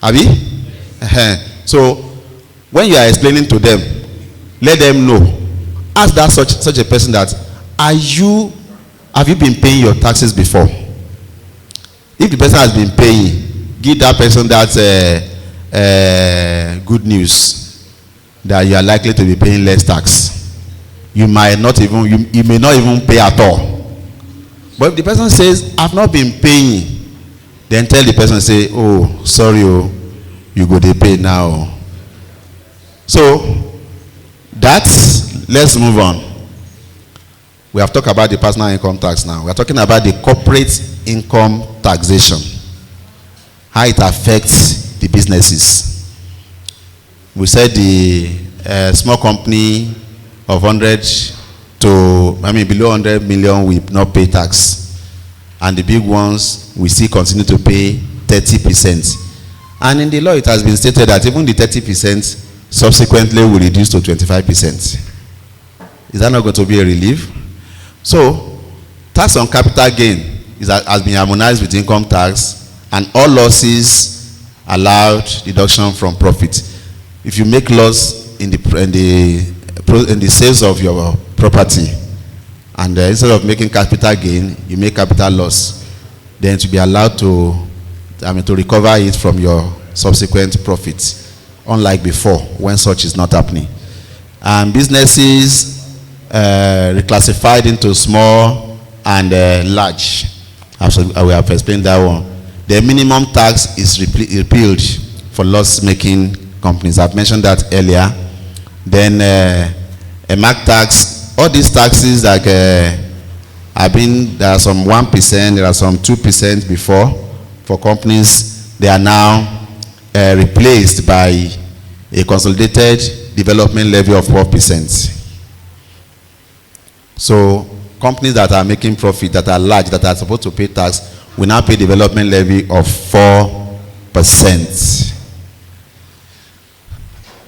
Abi? So when you are explaining to them, let them know. Ask that such a person that, have you been paying your taxes before? If the person has been paying, give that person that good news that you are likely to be paying less tax. You may not even pay at all. But if the person says, I've not been paying, then tell the person, say, oh, sorry, you go to pay now. So let's move on. We have talked about the personal income tax now. We are talking about the corporate income taxation, how it affects the businesses. We said the small company of 100 to, below 100 million will not pay tax. And the big ones will still continue to pay 30%. And in the law, it has been stated that even the 30% subsequently will reduce to 25%. Is that not going to be a relief? So, tax on capital gain has been harmonized with income tax, and all losses allowed deduction from profit. If you make loss in the sales of your property, and instead of making capital gain, you make capital loss, then to be allowed to recover it from your subsequent profits, unlike before when such is not happening. And businesses reclassified into small and large. We have explained that one. The minimum tax is repealed for loss-making companies. I've mentioned that earlier. Then a mark tax. All these taxes like there are some 1%, there are some 2% before for companies. They are now replaced by a consolidated development levy of 4%. So companies that are making profit, that are large, that are supposed to pay tax, will now pay development levy of 4%.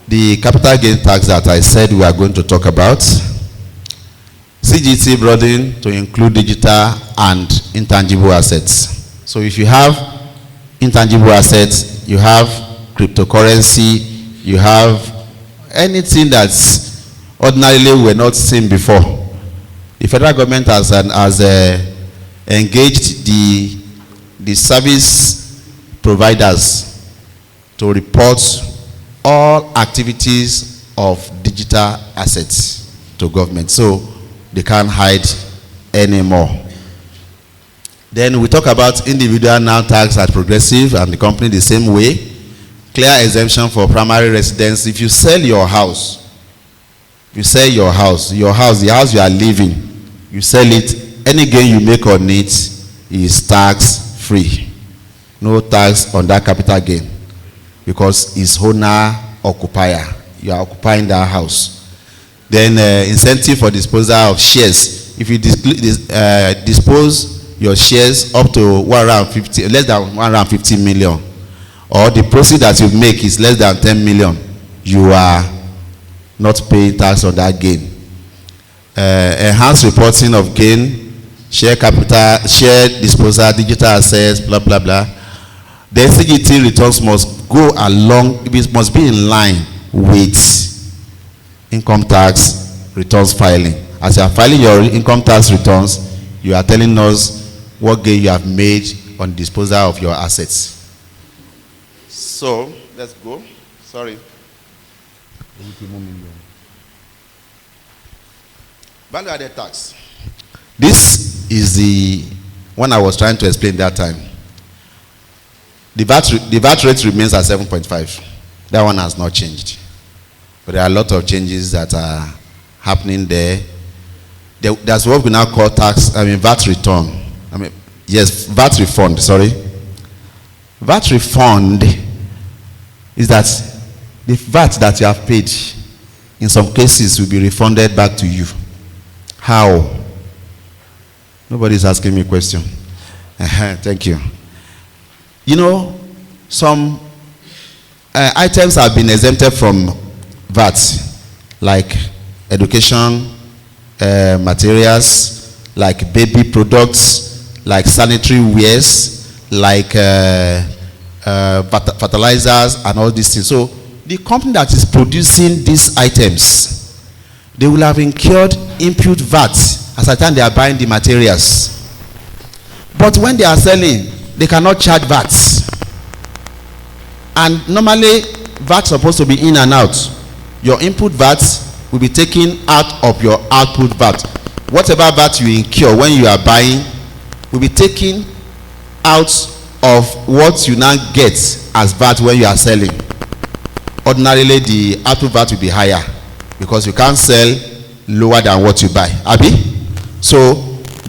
The capital gain tax that I said we are going to talk about, CGT broadened to include digital and intangible assets. So if you have intangible assets, you have cryptocurrency, you have anything that's ordinarily were not seen before. The federal government has engaged the service providers to report all activities of digital assets to government, so they can't hide anymore. Then we talk about individual now tax at progressive and the company the same way. Clear exemption for primary residence. If you sell your house, the house you are living, you sell it, any gain you make on it is tax free. No tax on that capital gain, because it's owner occupier. You are occupying that house. Then incentive for disposal of shares. If you dispose your shares up to less than 150 million, or the proceeds that you make is less than 10 million, you are not paying tax on that gain. Enhanced reporting of gain, share capital, share disposal, digital assets, blah blah blah. The CGT returns must go along, it must be in line with income tax returns filing. As you are filing your income tax returns, you are telling us what gain you have made on disposal of your assets. So let's go. Sorry. Value added tax. This is the one I was trying to explain that time. The VAT rate remains at 7.5. That one has not changed. But there are a lot of changes that are happening there. That's what we now call VAT return. VAT refund, sorry. VAT refund is that the VAT that you have paid, in some cases, will be refunded back to you. How? Nobody is asking me a question. Thank you. You know, some items have been exempted from VAT, like education materials, like baby products, like sanitary wares, like fertilizers and all these things. So the company that is producing these items, they will have incurred input VAT as at the time they are buying the materials. But when they are selling, they cannot charge VAT. And normally, VAT is supposed to be in and out. Your input VAT will be taken out of your output VAT. Whatever VAT you incur when you are buying will be taken out of what you now get as VAT when you are selling. Ordinarily, the output VAT will be higher because you can't sell lower than what you buy. Abi? So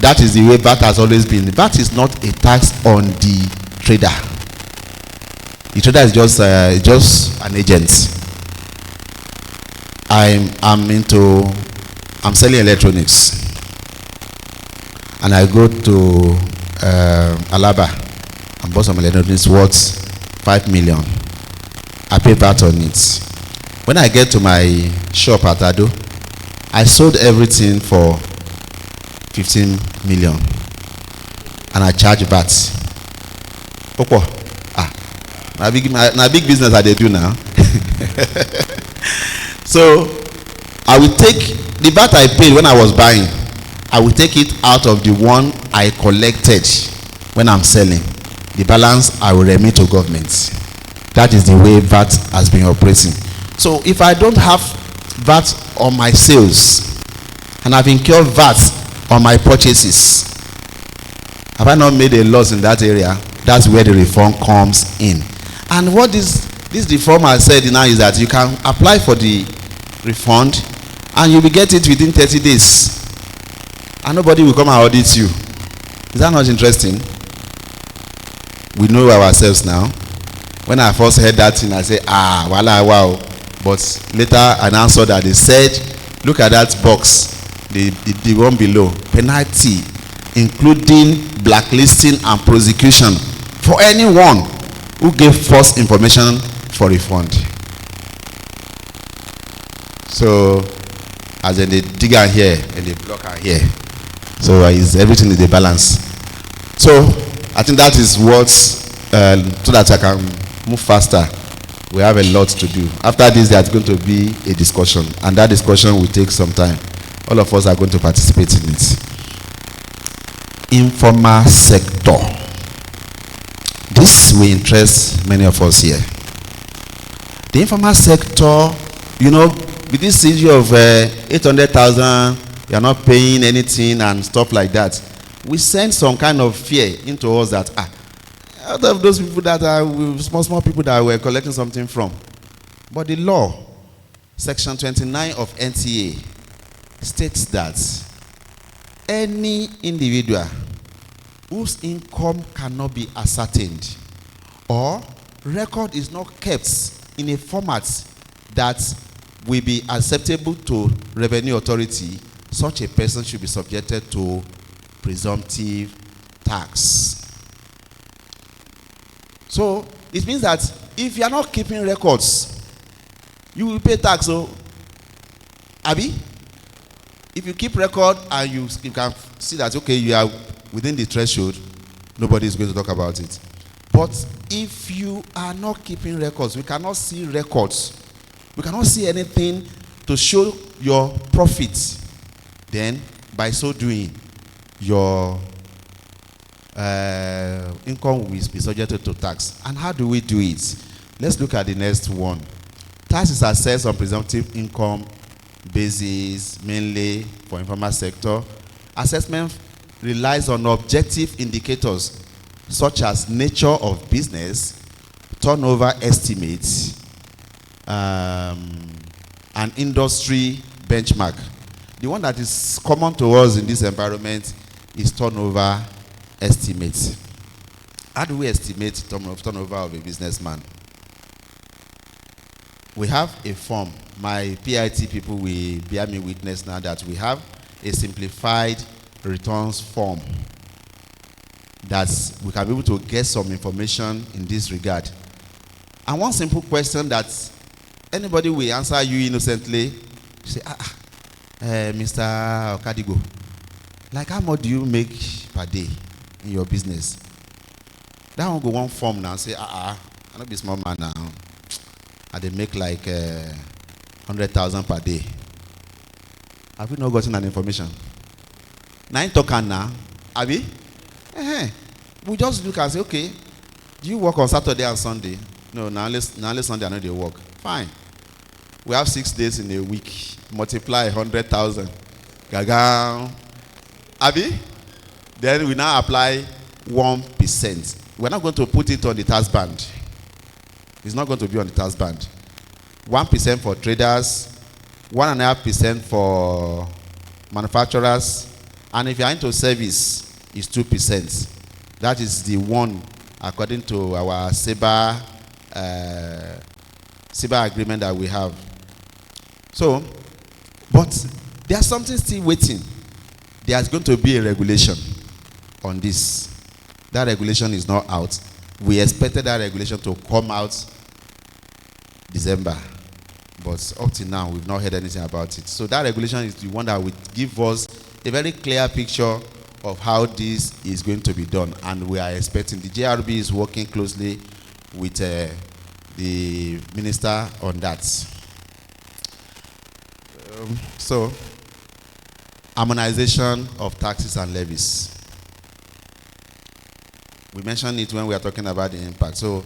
that is the way VAT has always been. VAT is not a tax on the trader. The trader is just an agent. I'm selling electronics, and I go to Alaba and bought some electronics worth 5 million. I pay VAT on it. When I get to my shop at Ado, I sold everything for 15 million, and I charge VAT. Now big business that they do now. So I will take the VAT I paid when I was buying. I will take it out of the one I collected when I'm selling. The balance I will remit to government. That is the way VAT has been operating. So if I don't have VAT on my sales and I've incurred VAT on my purchases, have I not made a loss in that area? That's where the reform comes in. And what this reform has said now is that you can apply for the refund and you will get it within 30 days. And nobody will come and audit you. Is that not interesting? We know ourselves now. When I first heard that thing, I said, wow. But later I now saw that they said, look at that box, the one below, penalty, including blacklisting and prosecution for anyone who gave false information for refund. So, as in the digger here and the blocker here. So, everything is a balance. So, I think that is what, so that I can move faster. We have a lot to do. After this, there's going to be a discussion. And that discussion will take some time. All of us are going to participate in it. Informal sector. This will interest many of us here. The informal sector, with this issue of 800,000, you are not paying anything and stuff like that, we send some kind of fear into us that, out of those people that are small people that we're collecting something from. But the law, section 29 of NTA, states that any individual whose income cannot be ascertained or record is not kept in a format that will be acceptable to revenue authority, such a person should be subjected to presumptive tax. So it means that if you are not keeping records, you will pay tax. So, Abi, if you keep record and you can see that, okay, you are within the threshold, nobody is going to talk about it. But if you are not keeping records, we cannot see records, we cannot see anything to show your profits, then by so doing, your income will be subjected to tax. And how do we do it? Let's look at the next one. Tax is assessed on presumptive income basis, mainly for informal sector. Assessment relies on objective indicators such as nature of business, turnover estimates, and industry benchmark. The one that is common to us in this environment is turnover estimates. How do we estimate turnover of a businessman? We have a form. My PIT people will bear me witness now that we have a simplified returns form that we can be able to get some information in this regard. And one simple question that anybody will answer you innocently, say, Mr. Okadigo, like how much do you make per day in your business? That one go one form now say, I don't be small man now. And they make like 100,000 per day. Have you not gotten that information? Now talking now, Abi? We just look and say, okay, do you work on Saturday and Sunday? No, now only Sunday I know they work. Fine. We have 6 days in a week. Multiply 100,000. Gaga. Abi? Then we now apply 1%. We're not going to put it on the tax band. It's not going to be on the tax band. 1% for traders, 1.5% for manufacturers, and if you are into service, it's 2%. That is the one according to our CBA agreement that we have. So, but there's something still waiting. There's going to be a regulation on this. That regulation is not out. We expected that regulation to come out December, but up to now we've not heard anything about it. So that regulation is the one that will give us a very clear picture of how this is going to be done, and we are expecting the JRB is working closely with the minister on that. So harmonization of taxes and levies. We mentioned it when we are talking about the impact. So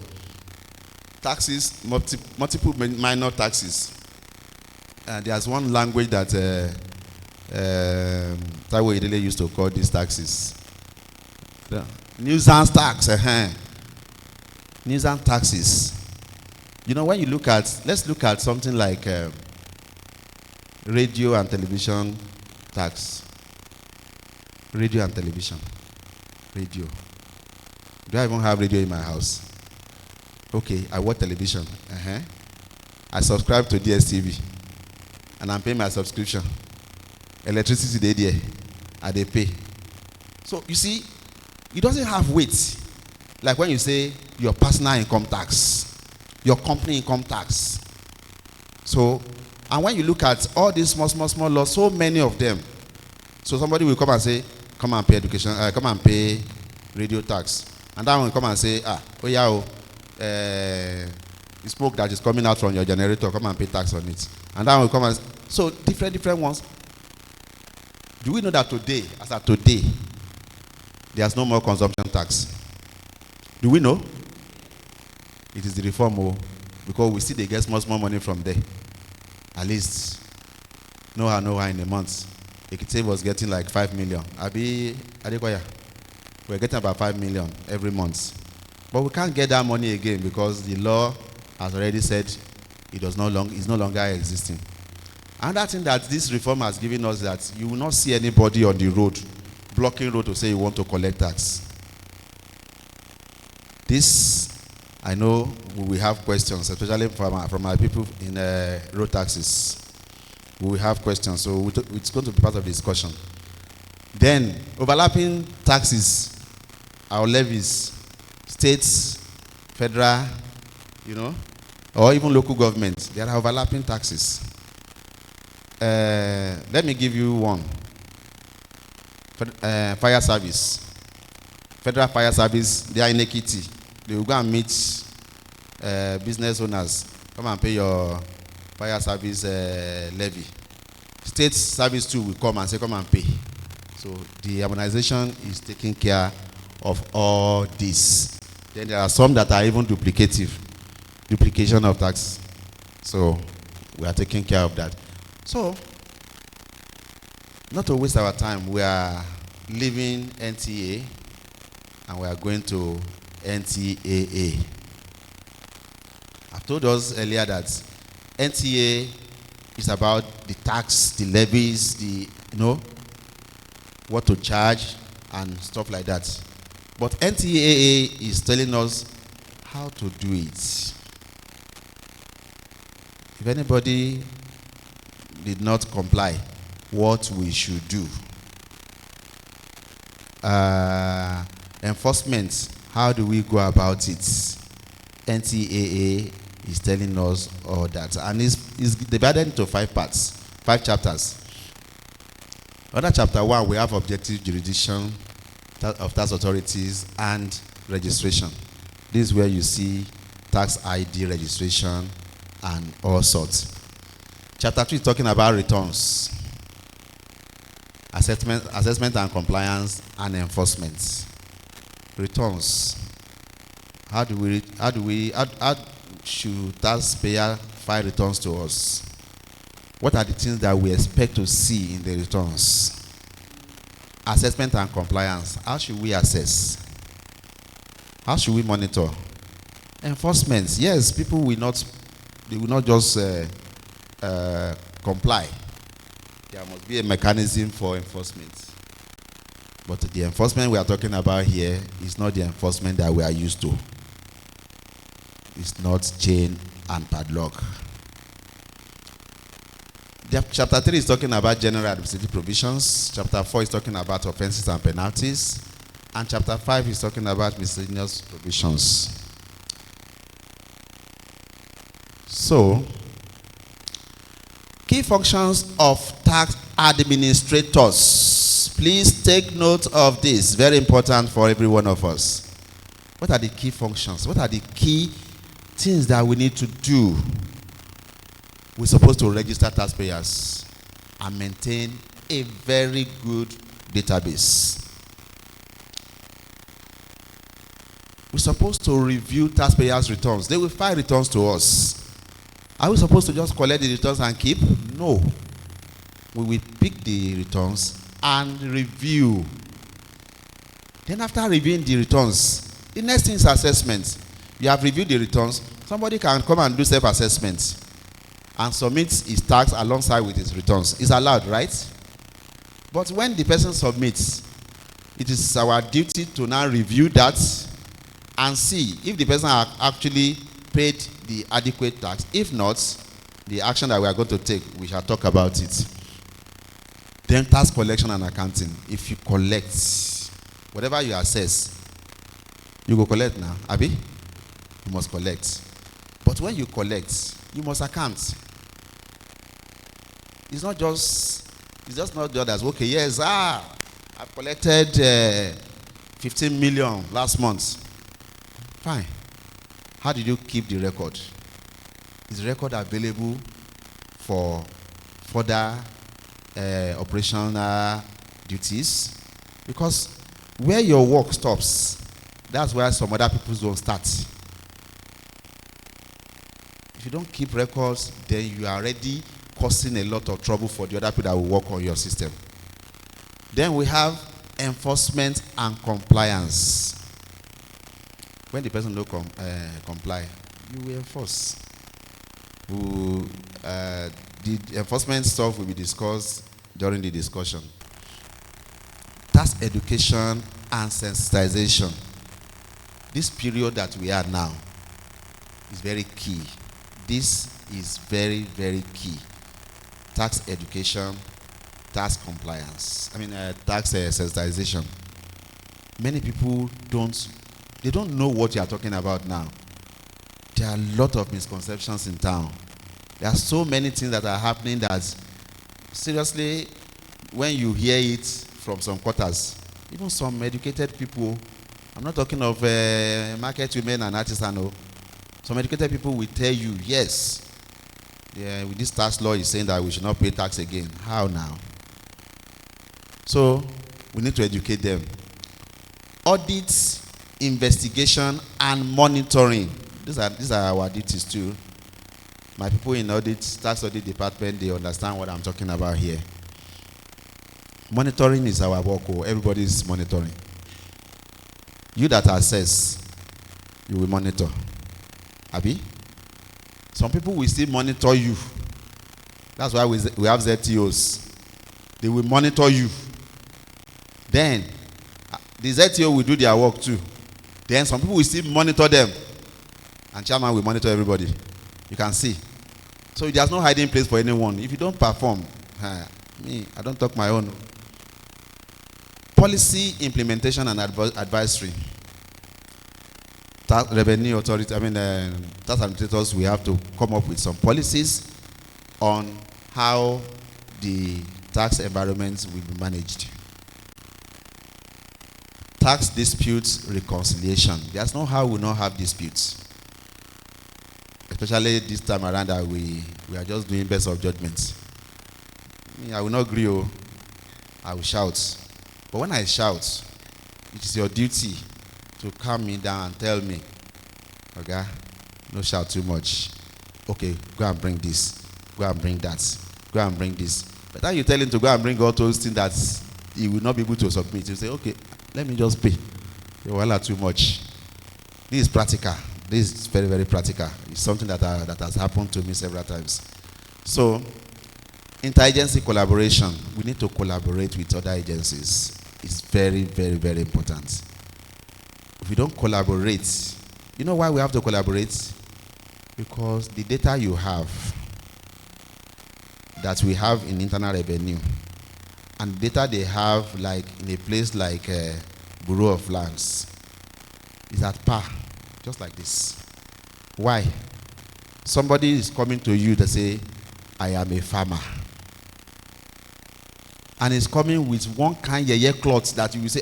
taxes, multiple minor taxes. There's one language that Taiwo Idele used to call these taxes. The nuisance tax. Nuisance taxes. You know, when you look at, let's look at something like radio and television tax. Radio and television. Radio. Do I even have radio in my house? Okay, I watch television. I subscribe to DSTV. And I'm paying my subscription. Electricity they there. They pay. So you see, it doesn't have weight. Like when you say your personal income tax, your company income tax. So, and when you look at all these small laws, so many of them. So somebody will come and say, come and pay education, come and pay radio tax. And that one will come and say, the smoke that is coming out from your generator, come and pay tax on it. And that one will come and so different ones. Do we know that today, as of today, there's no more consumption tax? Do we know? It is the reform, because we see they get small money from there. At least, no how in a month. Ekirs was getting like 5 million. We're getting about 5 million every month. But we can't get that money again because the law has already said it's no longer existing. Another thing that this reform has given us that you will not see anybody on the road blocking road to say you want to collect tax. This, I know we will have questions, especially from our people in road taxes. We will have questions, so it's going to be part of the discussion. Then, overlapping taxes, our levies, states, federal, or even local governments, there are overlapping taxes. Let me give you one. Fire service. Federal fire service, they are in Ekiti. They will go and meet business owners. Come and pay your fire service levy. State service too will come and say, come and pay. So the harmonization is taking care of all this. Then there are some that are even duplication of tax. So we are taking care of that. So, not to waste our time, we are leaving NTA and we are going to NTAA. I told us earlier that NTA is about the tax, the levies, what to charge and stuff like that. But NTAA is telling us how to do it. If anybody did not comply, what we should do. Enforcement, how do we go about it? NTAA is telling us all that. And it's divided into 5 parts, 5 chapters. Under chapter 1, we have objective jurisdiction of tax authorities and registration. This is where you see tax ID registration and all sorts. Chapter 2 is talking about returns, assessment and compliance, and enforcement. Returns. How should taxpayer file returns to us? What are the things that we expect to see in the returns? Assessment and compliance. How should we assess? How should we monitor? Enforcement. Yes, people will not just comply. There must be a mechanism for enforcement. But the enforcement we are talking about here is not the enforcement that we are used to. It's not chain and padlock. Chapter 3 is talking about general administrative provisions. Chapter 4 is talking about offenses and penalties. And chapter 5 is talking about miscellaneous provisions. So, key functions of tax administrators. Please take note of this. Very important for every one of us. What are the key functions? What are the key things that we need to do? We're supposed to register taxpayers and maintain a very good database. We're supposed to review taxpayers' returns. They will file returns to us. Are we supposed to just collect the returns and keep? No. We will pick the returns and review. Then after reviewing the returns, the next thing is assessment. You have reviewed the returns. Somebody can come and do self-assessment and submit his tax alongside with his returns. It's allowed, right? But when the person submits, it is our duty to now review that and see if the person actually paid the adequate tax. If not, the action that we are going to take, we shall talk about it. Then tax collection and accounting. If you collect, whatever you assess, you go collect now. Abi? You must collect. But when you collect, you must account. It's just not the others. Okay, yes, I've collected 15 million last month. Fine. How did you keep the record? Is the record available for further operational duties? Because where your work stops, that's where some other people don't start. If you don't keep records, then you are already causing a lot of trouble for the other people that will work on your system. Then we have enforcement and compliance. When the person don't comply, you will enforce. The enforcement stuff will be discussed during the discussion. Tax education and sensitization. This period that we are now is very key. This is very, very key. Tax education, tax compliance. Tax sensitization. Many people don't know what you are talking about now. There are a lot of misconceptions in town. There are so many things that are happening that, seriously, when you hear it from some quarters, even some educated people, I'm not talking of market women and artisans, some educated people will tell you, yes, with this tax law is saying that we should not pay tax again. How now? So, we need to educate them. Audit, investigation, and monitoring. These are our duties too. My people in tax audit department, they understand what I'm talking about here. Monitoring is our work. Everybody is monitoring. You that assess, you will monitor. Abi? Some people will still monitor you. That's why we have ZTOs. They will monitor you. Then, the ZTO will do their work too. Then some people will still monitor them. And chairman will monitor everybody. You can see. So there's no hiding place for anyone. If you don't perform, I don't talk my own. Policy implementation and advisory. Revenue authority, tax administrators, we have to come up with some policies on how the tax environments will be managed. Tax disputes reconciliation. There's no how we will not have disputes. Especially this time around that we are just doing best of judgment. I will not agree. I will shout. But when I shout, it is your duty to calm me down and tell me, okay, no shout too much. Okay, go and bring this. Go and bring that. Go and bring this. But then you tell him to go and bring all those things that he will not be able to submit. You say, okay, let me just pay. You're too much. This is practical. This is very, very practical. It's something that has happened to me several times. So, interagency collaboration. We need to collaborate with other agencies. It's very, very, very important. If we don't collaborate, you know why we have to collaborate? Because the data you have, that we have in internal revenue, and data they have like in a place like Bureau of Lands, is at par, just like this. Why? Somebody is coming to you to say, I am a farmer. And he's coming with one kind of cloth that you will say,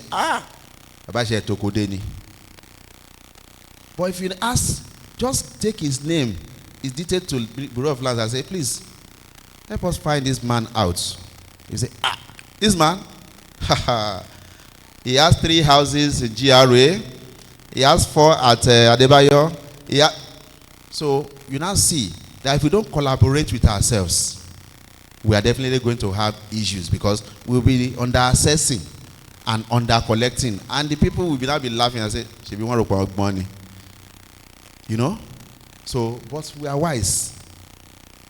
Abashe Tokodeni. But if you ask, just take his name, his detail to Bureau of Lands and say, please, help us find this man out. You say, this man? He has 3 houses in GRA. He has 4 at Adebayo. So you now see that if we don't collaborate with ourselves, we are definitely going to have issues because we'll be under-assessing and under-collecting. And the people will now be laughing and say, "She be want to collect money." You know? So, but we are wise.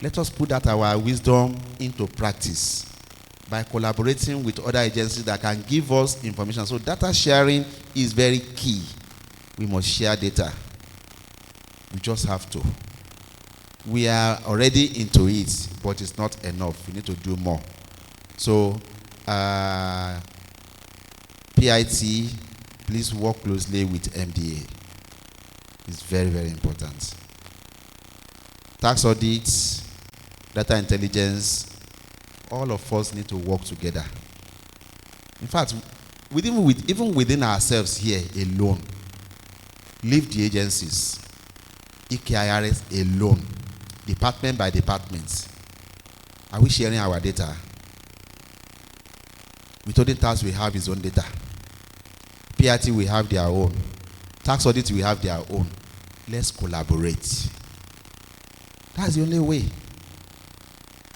Let us put that our wisdom into practice by collaborating with other agencies that can give us information. So data sharing is very key. We must share data. We just have to. We are already into it, but it's not enough. We need to do more. So, PIT, please work closely with MDA. It's very, very important. Tax audits, data intelligence, all of us need to work together. In fact, even within ourselves here alone, leave the agencies, Ekirs alone, department by department. Are we sharing our data? Withholding tax, we have his own data. PIT, we have their own. Tax audit, we have their own. Let's collaborate. That's the only way.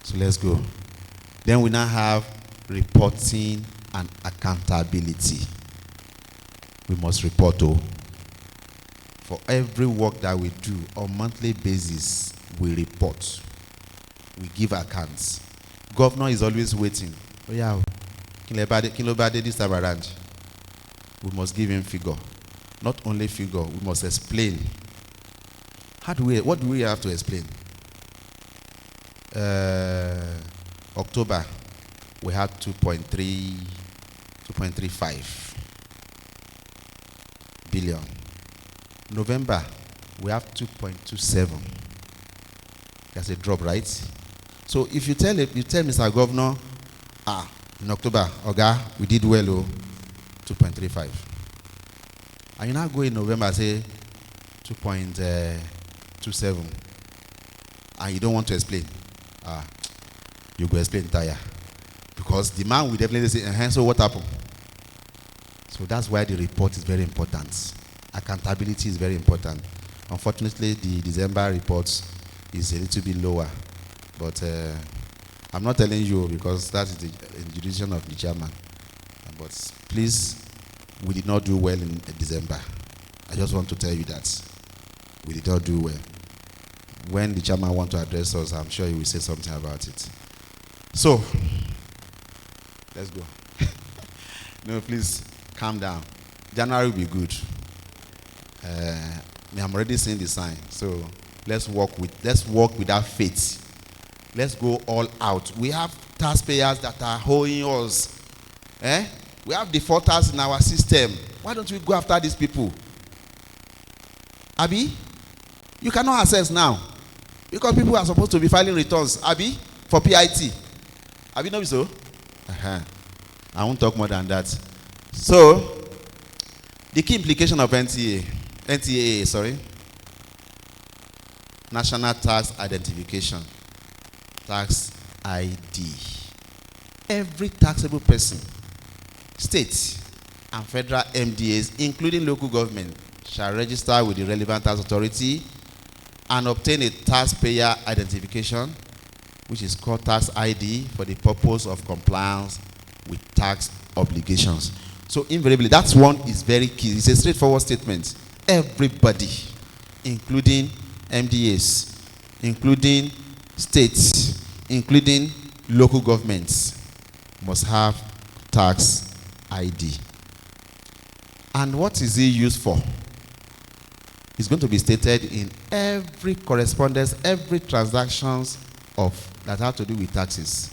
So let's go. Then we now have reporting and accountability. We must report for every work that we do on monthly basis. We report. We give accounts. Governor is always waiting. Oh yeah, Kilobade this time around. We must give him figure. Not only figure, we must explain. What do we have to explain? October, we had 2.35 billion. November, we have 2.27. That's a drop, right? So if you tell Mr. Governor, in October, we did well, 2.35. And you now go in November and say 2.27. And you don't want to explain. You go explain entire. Because the man will definitely say, so what happened? So that's why the report is very important. Accountability is very important. Unfortunately, the December report is a little bit lower. But I'm not telling you because that is the jurisdiction of the chairman. But please, we did not do well in December. I just want to tell you that. We did not do well. When the chairman wants to address us, I'm sure he will say something about it. So, let's go. No, please, calm down. January will be good. I'm already seeing the sign. So, let's work with that faith. Let's go all out. We have taxpayers that are owing us. We have defaulters in our system. Why don't we go after these people? Abi, you cannot access now because people are supposed to be filing returns. Abi, for PIT. Abi, no, so? I won't talk more than that. So, The key implication of NTAA, National Tax Identification, Tax ID. Every taxable person, state and federal MDAs, including local government, shall register with the relevant tax authority and obtain a taxpayer identification, which is called tax ID, for the purpose of compliance with tax obligations. So invariably, that one is very key. It's a straightforward statement. Everybody, including MDAs, including states, including local governments, must have tax ID. And what is it used for? It's going to be stated in every correspondence, every transactions that have to do with taxes.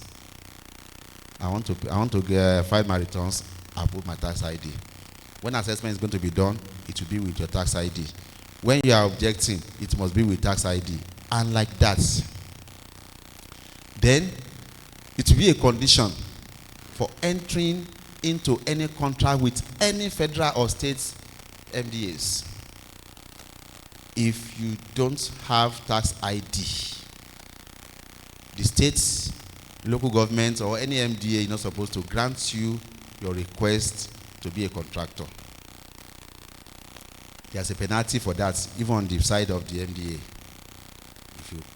I want to file my returns. I put my tax ID. When assessment is going to be done, it will be with your tax ID. When you are objecting, it must be with tax ID. And like that. Then, it will be a condition for entering into any contract with any federal or state MDAs. If you don't have tax ID, the states, local government, or any MDA is not supposed to grant you your request to be a contractor. There's a penalty for that, even on the side of the MDA.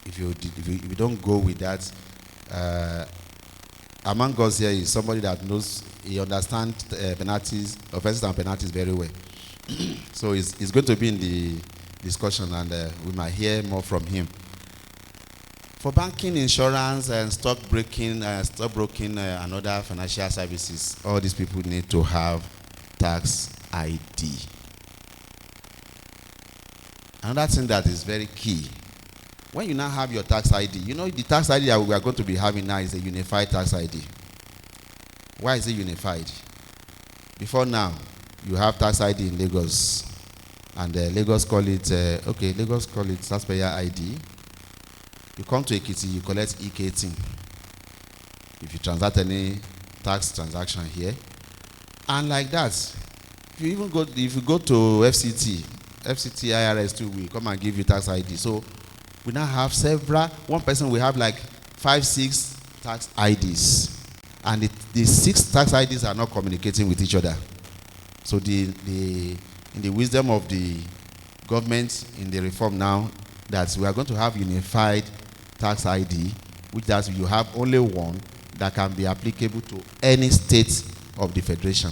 If you don't go with that, among us here is somebody that knows, he understands penalties, offenses and penalties very well. So it's going to be in the discussion, and we might hear more from him. For banking, insurance, and stockbroking, and other financial services, all these people need to have tax ID. Another thing that is very key, when you now have your tax ID, you know the tax ID that we are going to be having now is a unified tax ID. Why is it unified? Before now, you have tax ID in Lagos, and Lagos call it taxpayer ID. You come to Ekiti, you collect E18 if you transact any tax transaction here. And like that, if you go to FCT IRS too will come and give you tax ID. So we now have one person will have like 5-6 tax IDs. And the 6 tax IDs are not communicating with each other. So in the wisdom of the government in the reform now, that we are going to have unified tax ID, which does you have only one that can be applicable to any state of the federation.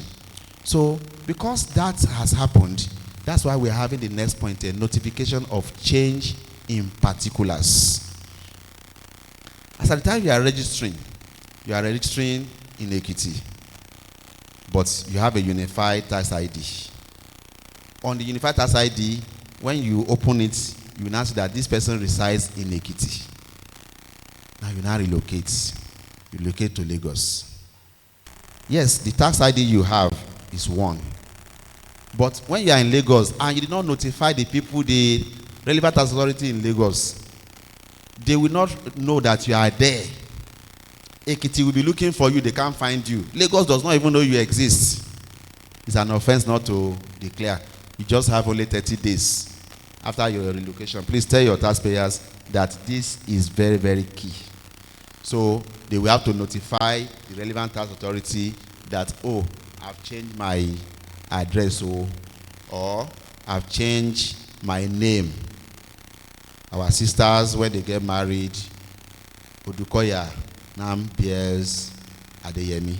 So because that has happened, that's why we're having the next point, a notification of change in particulars. As at the time you are registering in Ekiti, but you have a unified tax ID. On the unified tax ID, when you open it, you now see that this person resides in Ekiti. Now you now relocate. You relocate to Lagos. Yes, the tax ID you have is one. But when you are in Lagos and you did not notify the people, the relevant tax authority in Lagos, they will not know that you are there. Ekiti will be looking for you, they can't find you. Lagos does not even know you exist. It's an offense not to declare. You just have only 30 days after your relocation. Please tell your taxpayers that this is very, very key. So they will have to notify the relevant tax authority that, oh, I've changed my address, or I've changed my name. Our sisters, when they get married, Odukoya now bears Adeyemi.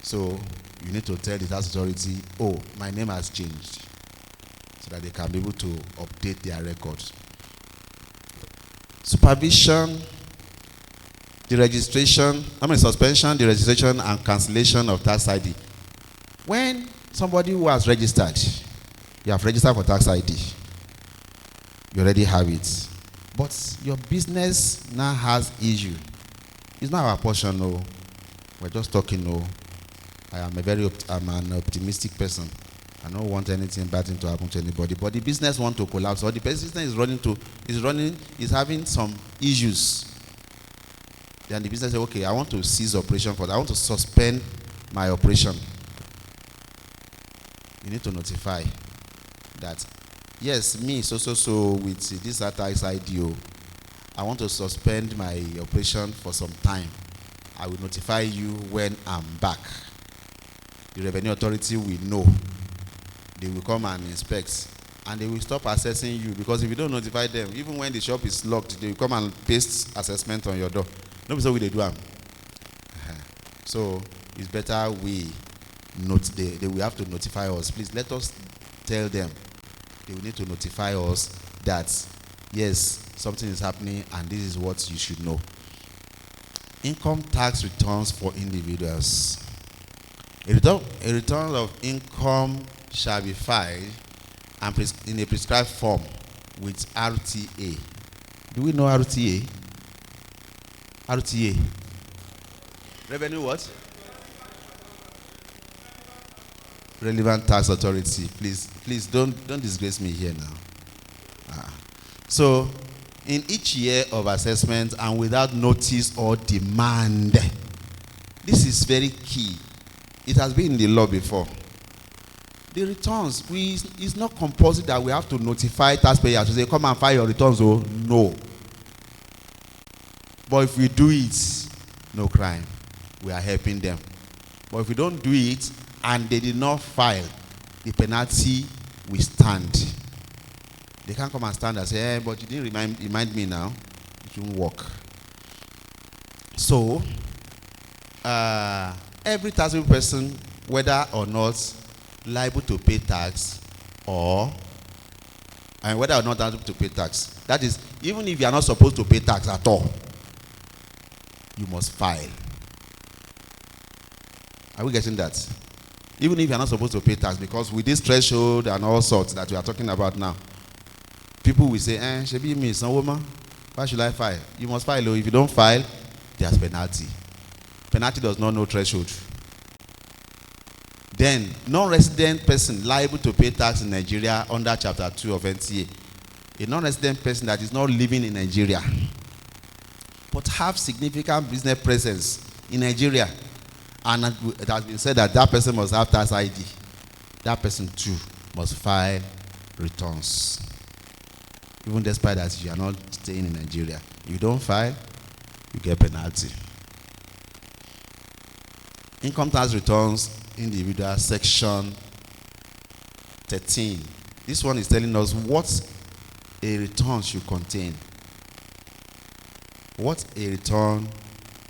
So you need to tell the tax authority, oh, my name has changed, so that they can be able to update their records. Supervision, suspension, the registration and cancellation of tax ID. When somebody who has registered, you have registered for tax ID, you already have it, but your business now has issue. It's not our portion, no. We're just talking, no. I'm an optimistic person. I don't want anything bad to happen to anybody. But the business wants to collapse, or the business is having some issues. Then the business says, okay, I want to cease operation I want to suspend my operation. You need to notify that, yes, me, so with this tax ID, I want to suspend my operation for some time. I will notify you when I'm back. The revenue authority will know. They will come and inspect, and they will stop assessing you, because if you don't notify them, even when the shop is locked, they will come and paste assessment on your door. No, so we they do them. So it's better we they will have to notify us. Please let us tell them. They will need to notify us that yes, something is happening and this is what you should know. Income tax returns for individuals. A return of income shall be filed and in a prescribed form with RTA. Do we know RTA? RTA. Revenue what? Relevant Tax Authority. Please don't disgrace me here now. So, in each year of assessment and without notice or demand, this is very key. It has been in the law before. The returns, it's not compulsory that we have to notify taxpayers to say, come and file your returns. Oh, no. But if we do it, no crime. We are helping them. But if we don't do it and they did not file, the penalty will stand. They can't come and stand and say, hey, but you didn't remind me now. It won't work. So, every taxable person, whether or not liable to pay tax, and whether or not liable to pay tax, that is, even if you are not supposed to pay tax at all, you must file. Are we getting that? Even if you are not supposed to pay tax, because with this threshold and all sorts that we are talking about now, people will say, Shebi me, some woman, why should I file? You must file. If you don't file, there's penalty. Penalty does not know threshold. Then, non-resident person liable to pay tax in Nigeria under Chapter 2 of NTA. A non-resident person that is not living in Nigeria, but have significant business presence in Nigeria, and it has been said that that person must have tax ID. That person too must file returns. Even despite that you are not staying in Nigeria. If you don't file, you get penalty. Income tax returns, individual, section 13. This one is telling us what a return should contain. What a return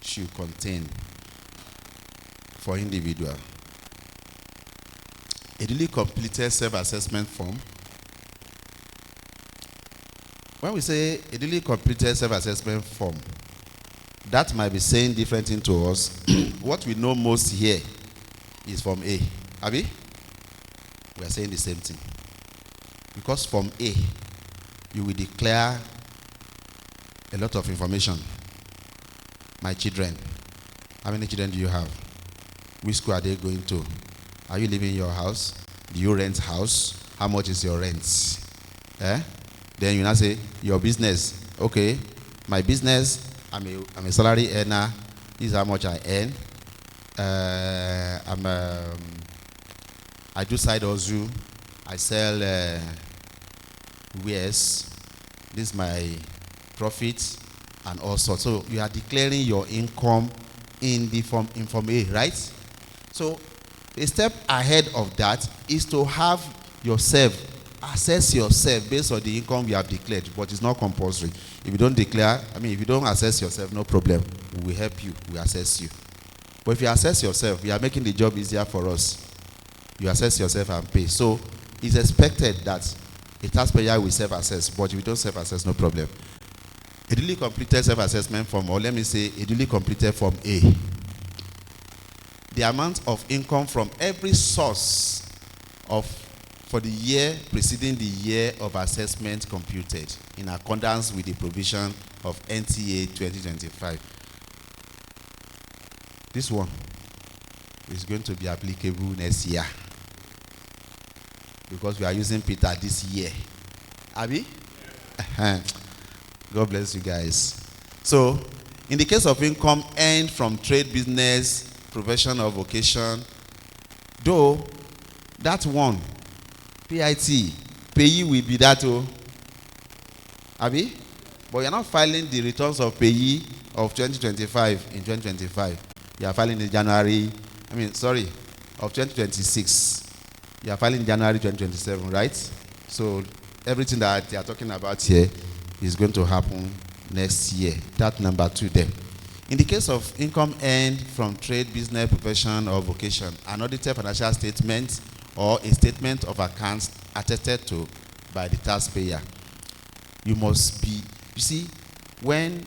should contain for individual. A duly completed self-assessment form. When we say a duly completed self-assessment form, that might be saying different things to us. What we know most here is Form A. Abi? We are saying the same thing. Because Form A, you will declare a lot of information. My children. How many children do you have? Which school are they going to? Are you living in your house? Do you rent house? How much is your rent? Then you now say, your business. Okay, my business, I'm a salary earner. This is how much I earn. I do side hustle. I sell wares. This is my profit and all sorts. So you are declaring your income in the Form A, right? So a step ahead of that is to have yourself assess yourself based on the income you have declared, but it's not compulsory. If you don't declare, if you don't assess yourself, no problem. We will help you. We assess you. But if you assess yourself, we are making the job easier for us. You assess yourself and pay. So it's expected that a taxpayer will self-assess, but if you don't self-assess, no problem. A duly completed self-assessment form, or let me say a duly completed Form A. The amount of income from every source for the year preceding the year of assessment computed in accordance with the provision of NTA 2025. This one is going to be applicable next year because we are using Peter this year. Abi? God bless you guys. So, in the case of income earned from trade, business, profession, or vocation, though that one, PIT, payee will be that, oh. Abi? But you're not filing the returns of payee of 2025 in 2025. You are filing in January, of 2026. You are filing in January 2027, right? So everything that you are talking about here is going to happen next year. That number 2 there. In the case of income earned from trade, business, profession, or vocation, an audited financial statement or a statement of accounts attested to by the taxpayer. You must be, you see, when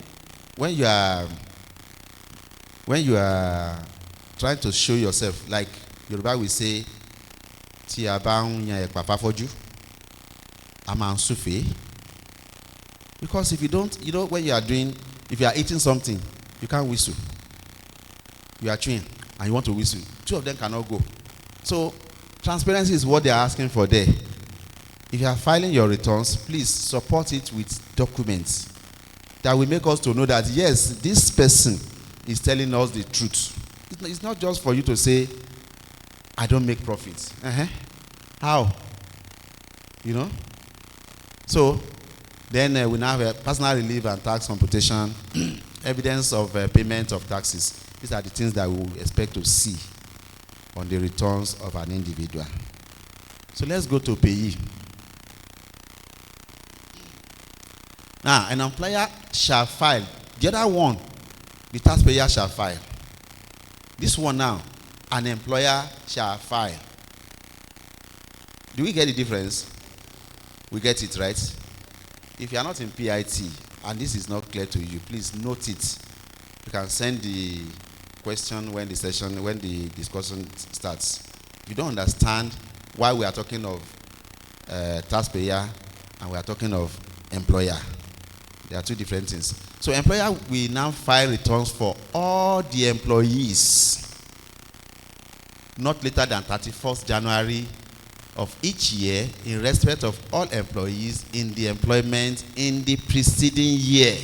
you are trying to show yourself, like Yoruba will say, Ti a bá ń yan ẹ̀pà fáfọ́jú, a máa ń súfèé. Because if you don't, when you are eating something, you can't whistle. You are chewing and you want to whistle. 2 of them cannot go. So transparency is what they are asking for there. If you are filing your returns, please support it with documents that will make us to know that yes, this person is telling us the truth. It's not just for you to say, I don't make profits. How? So then we now have a personal relief and tax computation, evidence of payment of taxes. These are the things that we will expect to see on the returns of an individual. So let's go to payee. Now, an employer shall file. The other one, the taxpayer shall file. This one now, an employer shall file. Do we get the difference? We get it, right? If you are not in PIT and this is not clear to you, please note it. You can send the question when the discussion starts. If you don't understand why we are talking of taxpayer and we are talking of employer, there are 2 different things. So employer will now file returns for all the employees not later than 31st January of each year in respect of all employees in the employment in the preceding year.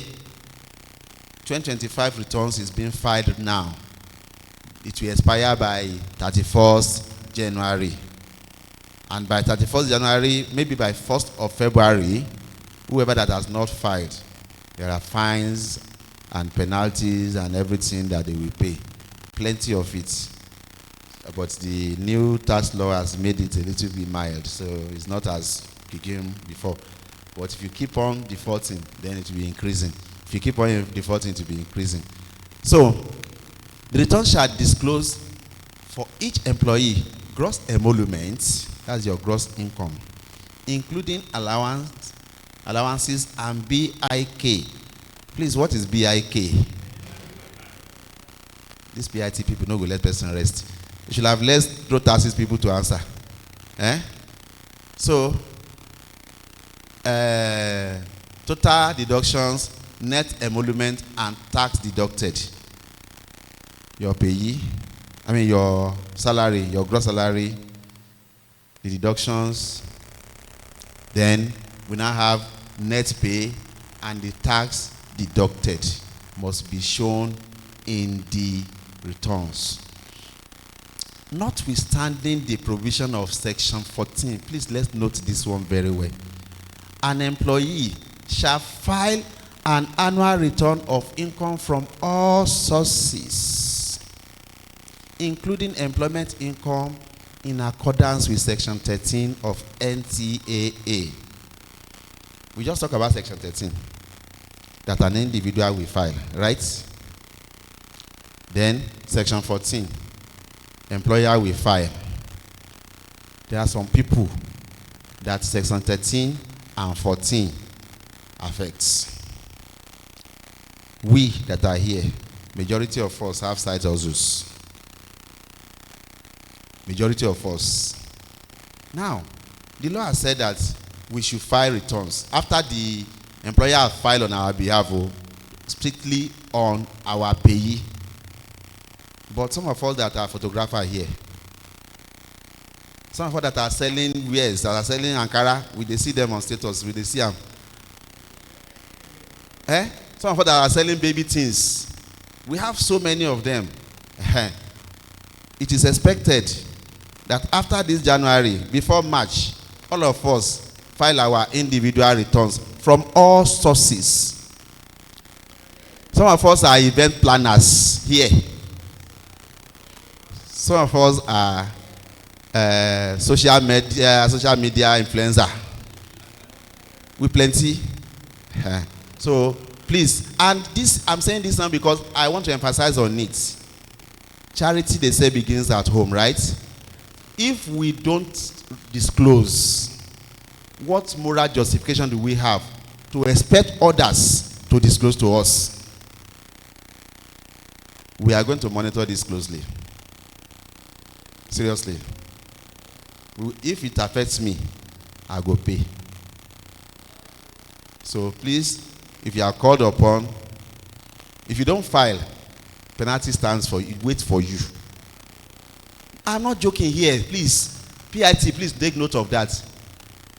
2025 returns is being filed now. It will expire by 31st January. And by 31st January, maybe by 1st of February, whoever that has not filed, there are fines and penalties and everything that they will pay. Plenty of it. But the new tax law has made it a little bit mild, so it's not as kicking before. But if you keep on defaulting, then it will be increasing. If you keep on defaulting, it will be increasing. So, the return shall disclose for each employee gross emolument, that's your gross income, including allowances and BIK. Please, what is BIK? These PIT people no go let person rest. You should have less throw taxes people to answer. So, total deductions, net emolument, and tax deducted. Your payee, your salary, your gross salary, the deductions. Then we now have net pay and the tax deducted must be shown in the returns. Notwithstanding the provision of section 14, please let's note this one very well. An employee shall file an annual return of income from all sources, including employment income, in accordance with section 13 of NTAA. We just talked about section 13, that an individual will file, right? Then section 14, employer will file. There are some people that section 13 and 14 affects. We that are here, majority of us have side hustles. Majority of us. Now, the law has said that we should file returns after the employer has filed on our behalf, strictly on our payee. But some of us that are photographers here, some of us that are selling wares, that are selling Ankara, we dey see them on status, we dey see them. Some of us that are selling baby things, we have so many of them. It is expected that after this January, before March, all of us file our individual returns from all sources. Some of us are event planners here. Some of us are social media influencer. We plenty. So please, and this, I'm saying this now because I want to emphasize on it. Charity, they say, begins at home, right? If we don't disclose, what moral justification do we have to expect others to disclose to us? We are going to monitor this closely. Seriously. If it affects me, I go pay. So please, if you are called upon, if you don't file, penalty stands for you, wait for you. I'm not joking here, please. PIT, please take note of that.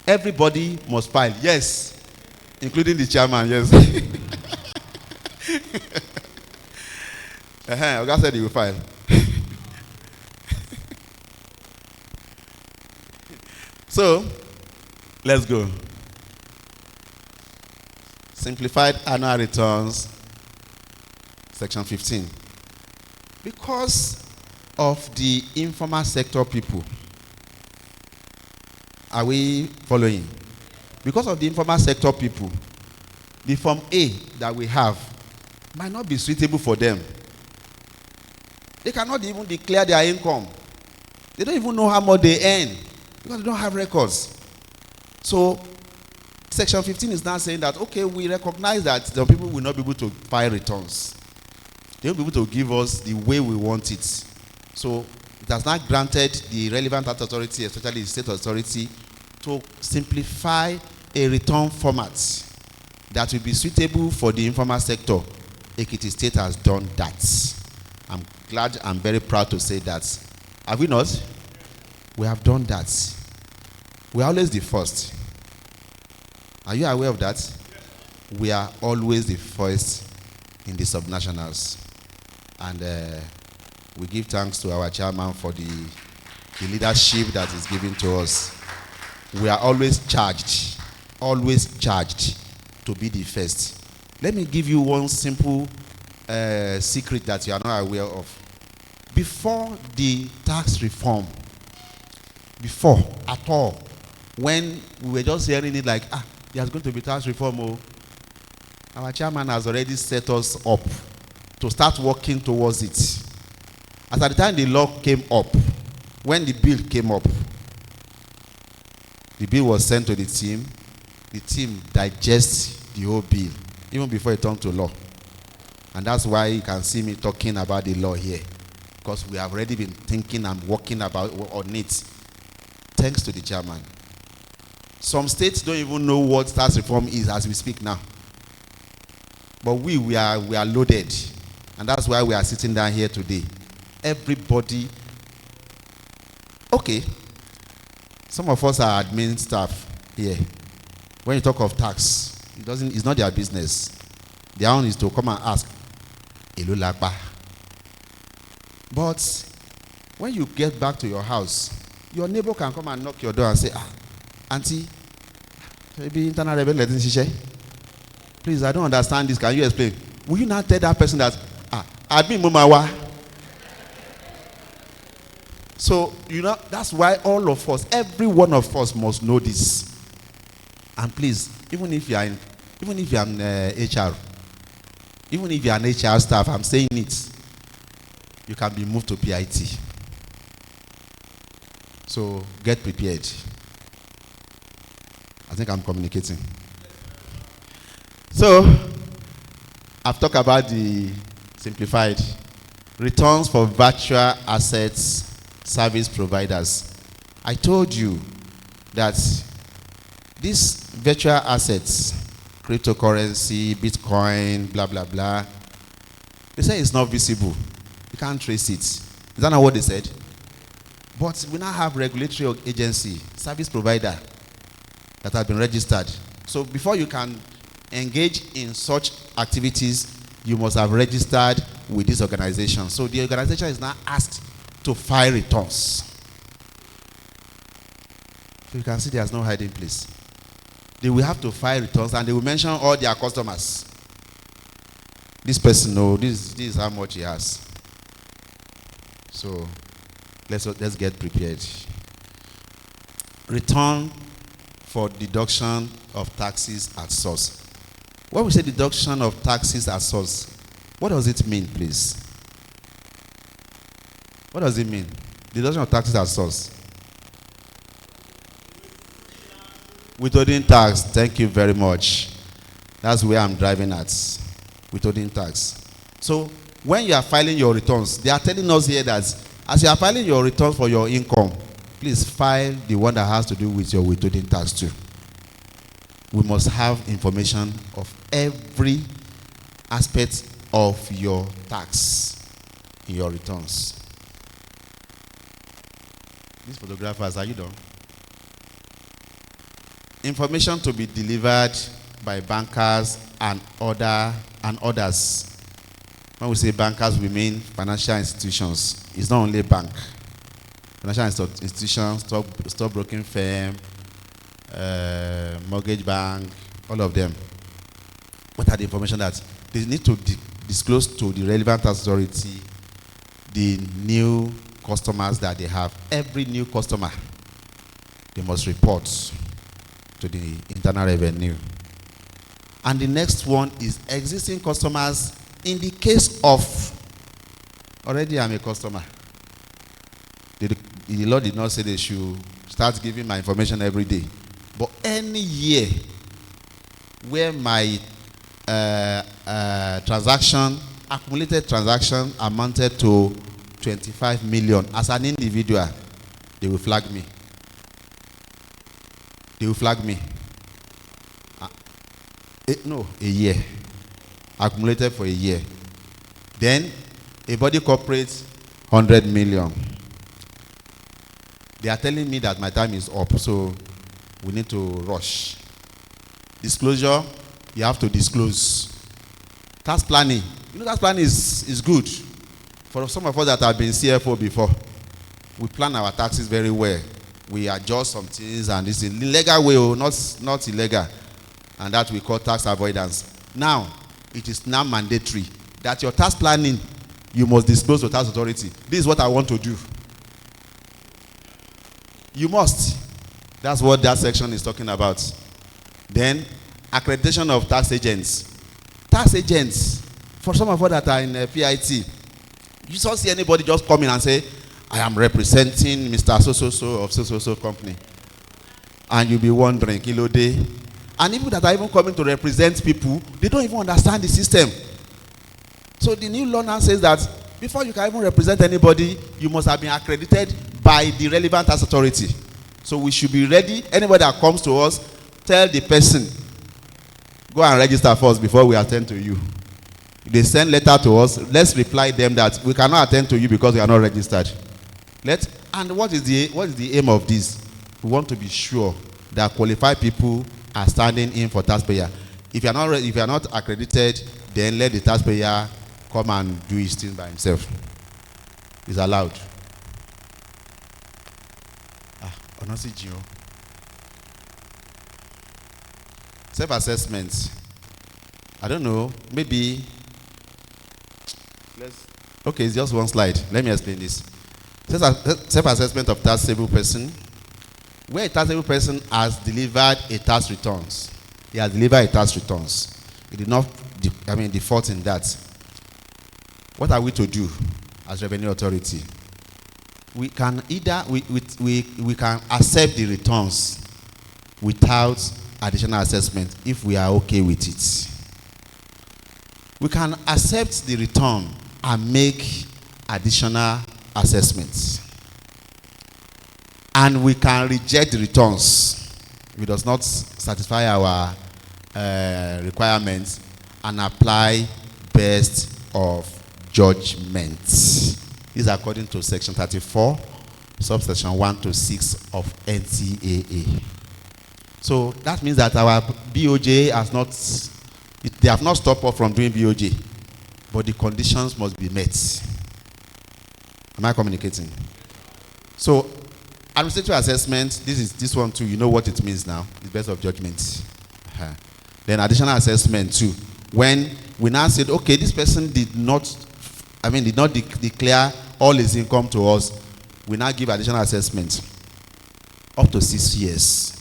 Everybody must file, yes, including the chairman, yes. Oga said he will file. So, let's go. Simplified annual returns, section 15. Because of the informal sector people, are we following? Because of the informal sector people, the Form A that we have might not be suitable for them. They cannot even declare their income. They don't even know how much they earn because they don't have records. So, Section 15 is now saying that, okay, we recognize that the people will not be able to file returns. They won't be able to give us the way we want it. So, it has not granted the relevant authority, especially the state authority, to simplify a return format that will be suitable for the informal sector. Ekiti State has done that. I'm glad, I'm very proud to say that. Have we not? We have done that. We are always the first. Are you aware of that? We are always the first in the subnationals. And we give thanks to our chairman for the leadership that is given to us. We are always charged to be the first. Let me give you one simple secret that you are not aware of. Before the tax reform, before at all, when we were just hearing it like, there's going to be tax reform, our chairman has already set us up to start working towards it. As at the time the law came up, when the bill came up, the bill was sent to the team digests the whole bill, even before it turned to law. And that's why you can see me talking about the law here, because we have already been thinking and working on it, thanks to the chairman. Some states don't even know what tax reform is as we speak now. But we are loaded. And that's why we are sitting down here today. Everybody. Okay. Some of us are admin staff here. When you talk of tax, it's not their business. Their own is to come and ask, Elulapa. But when you get back to your house, your neighbor can come and knock your door and say, Auntie, maybe internal revenue letting share. Please, I don't understand this. Can you explain? Will you not tell that person that admin mumawa? So, that's why all of us, every one of us must know this. And please, even if you're an HR, even if you're an HR staff, I'm saying it, you can be moved to PIT. So, get prepared. I think I'm communicating. So, I've talked about the simplified returns for virtual assets service providers. I told you that these virtual assets, cryptocurrency, Bitcoin, blah, blah, blah, they say it's not visible. You can't trace it. Is that not what they said? But we now have regulatory agency, service provider, that have been registered. So before you can engage in such activities, you must have registered with this organization. So the organization is now asked to file returns. So you can see there's no hiding place. They will have to file returns and they will mention all their customers. This person, no, this is how much he has. So let's get prepared. Return for deduction of taxes at source. When we say deduction of taxes at source, what does it mean, please? What does it mean? Deduction of taxes at source. Withholding tax. Thank you very much. That's where I'm driving at. Withholding tax. So when you are filing your returns, they are telling us here that as you are filing your returns for your income, please file the one that has to do with your withholding tax too. We must have information of every aspect of your tax in your returns. These photographers, are you done? Information to be delivered by bankers and others. When we say bankers, we mean financial institutions. It's not only bank. Financial institutions, stockbroking firm, mortgage bank, all of them. What are the information that they need to disclose to the relevant authority the new customers that they have? Every new customer, they must report to the internal revenue. And the next one is existing customers. In the case of already I'm a customer, the law did not say they should start giving my information every day. But any year where my accumulated transaction amounted to 25 million as an individual, they will flag me. They will flag me. A year. Accumulated for a year. Then, a body corporate, 100 million. They are telling me that my time is up, so we need to rush. Disclosure, you have to disclose. Tax planning. You know, tax planning is good. For some of us that have been CFO before, we plan our taxes very well. We adjust some things, and this is legal way, not illegal. And that we call tax avoidance. Now, it is now mandatory that your tax planning, you must disclose to tax authority. This is what I want to do. You must. That's what that section is talking about. Then, accreditation of tax agents. Tax agents, for some of us that are in PIT, you don't see anybody just come in and say, I am representing Mr. So-so-so of so-so-so company. And you'll be wondering, kilo day. And people that are even coming to represent people, they don't even understand the system. So the new law now says that before you can even represent anybody, you must have been accredited by the relevant tax authority. So we should be ready. Anybody that comes to us, tell the person, go and register first before we attend to you. If they send letter to us, let's reply them that we cannot attend to you because we are not registered. And what is the aim of this? We want to be sure that qualified people are standing in for taxpayer. If you are not accredited, then let the taxpayer come and do his thing by himself. It's allowed. Self-assessment. I don't know. Maybe. Okay, it's just one slide. Let me explain this. Self-assessment of taxable person. Where a taxable person has delivered a tax returns, he has delivered a tax returns. He did not, default in that. What are we to do as revenue authority? We can either we can accept the returns without additional assessment if we are okay with it. We can accept the return and make additional assessments. And we can reject the returns if it does not satisfy our requirements and apply best of judgment. This is according to section 34, subsection 1 to 6 of NCAA. So that means that our BOJ they have not stopped us from doing BOJ, but the conditions must be met. Am I communicating? So Administrative assessment, this one too, you know what it means now. It's best of judgment. Then additional assessment too. When we now said, okay, this person did not declare all his income to us, we now give additional assessment up to 6 years.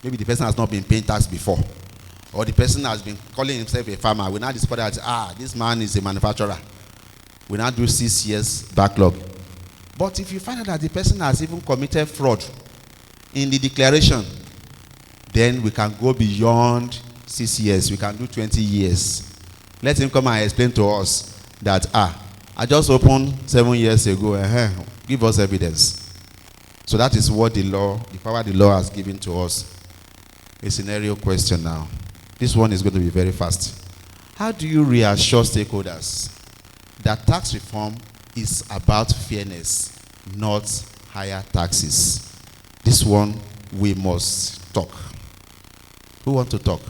Maybe the person has not been paying tax before, or the person has been calling himself a farmer. We now discover that this man is a manufacturer. We now do 6 years backlog. But if you find out that the person has even committed fraud in the declaration, then we can go beyond 6 years. We can do 20 years. Let him come and explain to us that I just opened 7 years ago. Give us evidence. So that is what the power the law has given to us. A scenario question now. This one is going to be very fast. How do you reassure stakeholders that tax reform is about fairness, not higher taxes? This one we must talk. Who want to talk?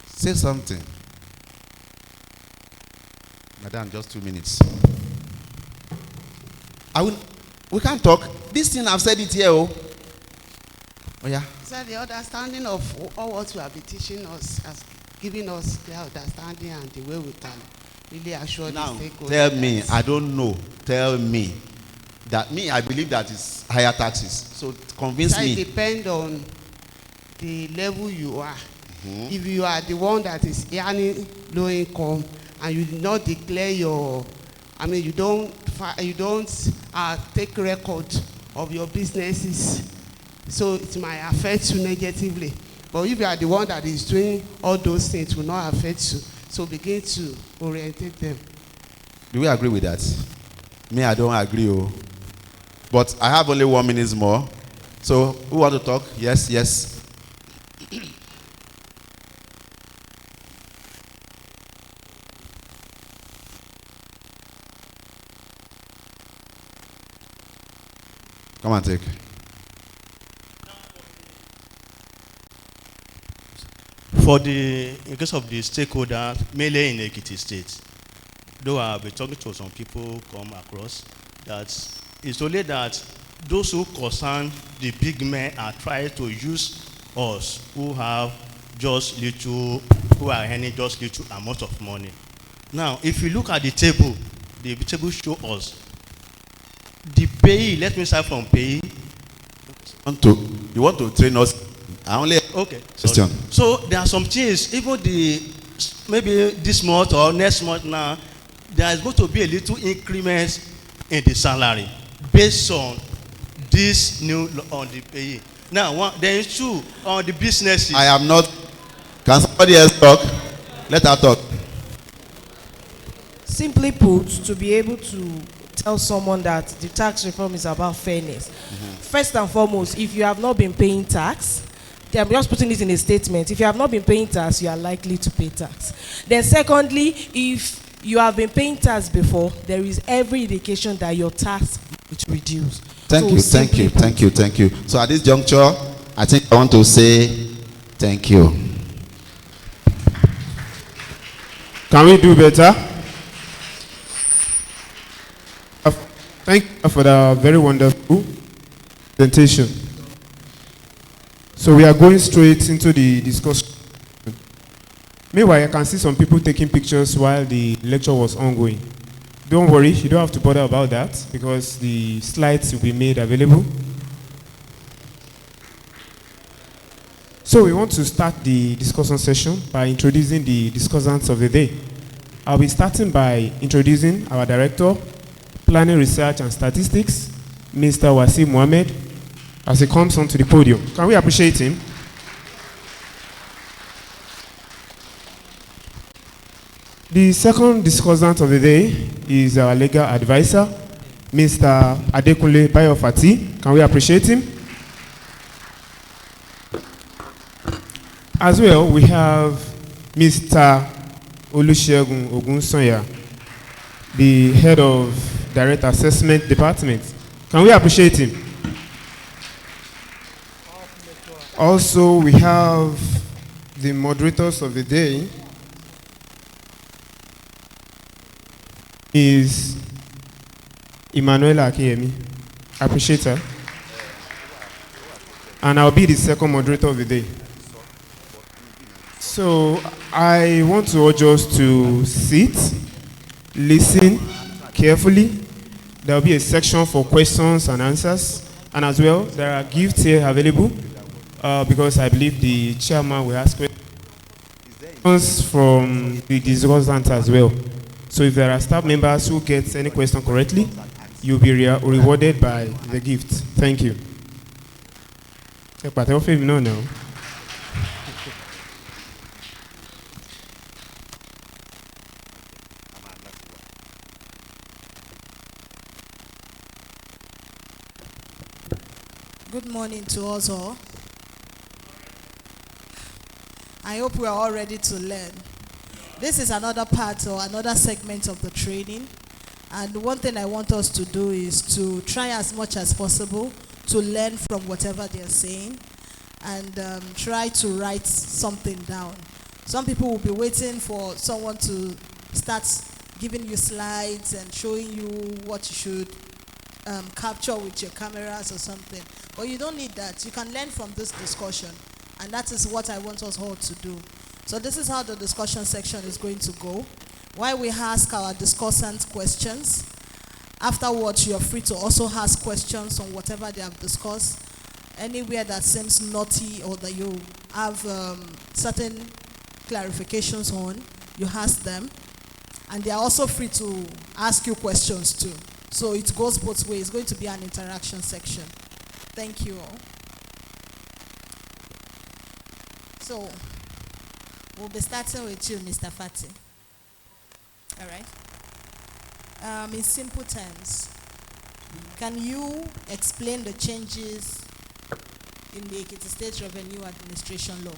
Say something. Madam, just 2 minutes. We can't talk. This thing, I've said it here. Oh yeah. So the understanding of all what you have been teaching us has given us the understanding and the way we can really assure now, the stakeholders. Tell me, I don't know. Tell me that I believe that it's higher taxes. So convince me. It depends on the level you are. If you are the one that is earning low income and you did not declare you don't take record of your businesses, so it might affect you negatively. But if you are the one that is doing all those things, it will not affect you. So begin to orientate them. Do we agree with that? Me, I don't agree. But I have only 1 minute more. So who want to talk? Yes. Come and take. In case of the stakeholders, mainly in Ekirs State, though I have been talking to some people come across, that it's only that those who concern the big men are trying to use us who are earning just little amount of money. Now, if you look at the table show us the pay. Let me start from pay. You want to train us? Okay. Question. So there are some things, even maybe this month or next month now, there is going to be a little increment in the salary based on this new on the pay. Now, there is two on the businesses. I am not. Can somebody else talk? Let her talk. Simply put, to be able to tell someone that the tax reform is about fairness. First and foremost, if you have not been paying tax, I'm just putting this in a statement. If you have not been paying tax, you are likely to pay tax. Then secondly, if you have been paying tax before, there is every indication that your tax will reduce. Thank you. So at this juncture, I think I want to say thank you. Can we do better? Thank you for the very wonderful presentation. So we are going straight into the discussion. Meanwhile, I can see some people taking pictures while the lecture was ongoing. Don't worry, you don't have to bother about that because the slides will be made available. So we want to start the discussion session by introducing the discussants of the day. I'll be starting by introducing our Director, Planning, Research and Statistics, Mr. Wasim Mohammed, as he comes onto the podium. Can we appreciate him? The second discussant of the day is our legal advisor, Mr. Adekunle Bayofati. Can we appreciate him? As well, we have Mr. Olusegun Ogunsanya, the head of Direct Assessment Department. Can we appreciate him? Also, we have the moderators of the day, is Emanuela Akiyemi. I appreciate her. And I'll be the second moderator of the day. So I want to urge us to sit, listen carefully. There will be a section for questions and answers. And as well, there are gifts here available because I believe the chairman will ask questions from the discussant as well. So if there are staff members who get any question correctly, you'll be rewarded by the gift. Thank you. No. Good morning to us all. I hope we are all ready to learn. This is another part or another segment of the training. And one thing I want us to do is to try as much as possible to learn from whatever they're saying and try to write something down. Some people will be waiting for someone to start giving you slides and showing you what you should capture with your cameras or something. But you don't need that. You can learn from this discussion. And that is what I want us all to do. So this is how the discussion section is going to go. While we ask our discussants questions, afterwards you are free to also ask questions on whatever they have discussed. Anywhere that seems naughty or that you have certain clarifications on, you ask them. And they are also free to ask you questions too. So it goes both ways. It's going to be an interaction section. Thank you all. So, we'll be starting with you, Mr. Fati. All right. In simple terms, can you explain the changes in the Ekiti State Revenue Administration Law?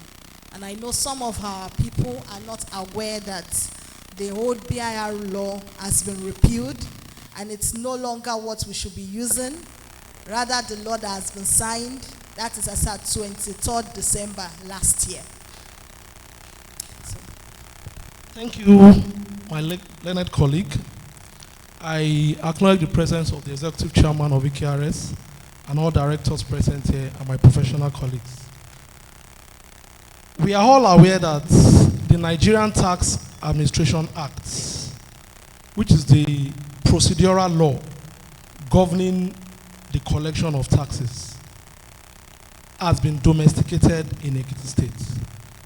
And I know some of our people are not aware that the old BIR law has been repealed and it's no longer what we should be using. Rather, the law that has been signed, that is as at 23rd December last year. So. Thank you, my learned colleague. I acknowledge the presence of the Executive Chairman of Ekirs and all directors present here and my professional colleagues. We are all aware that the Nigerian Tax Administration Act, which is the procedural law governing the collection of taxes, has been domesticated in Ekiti State.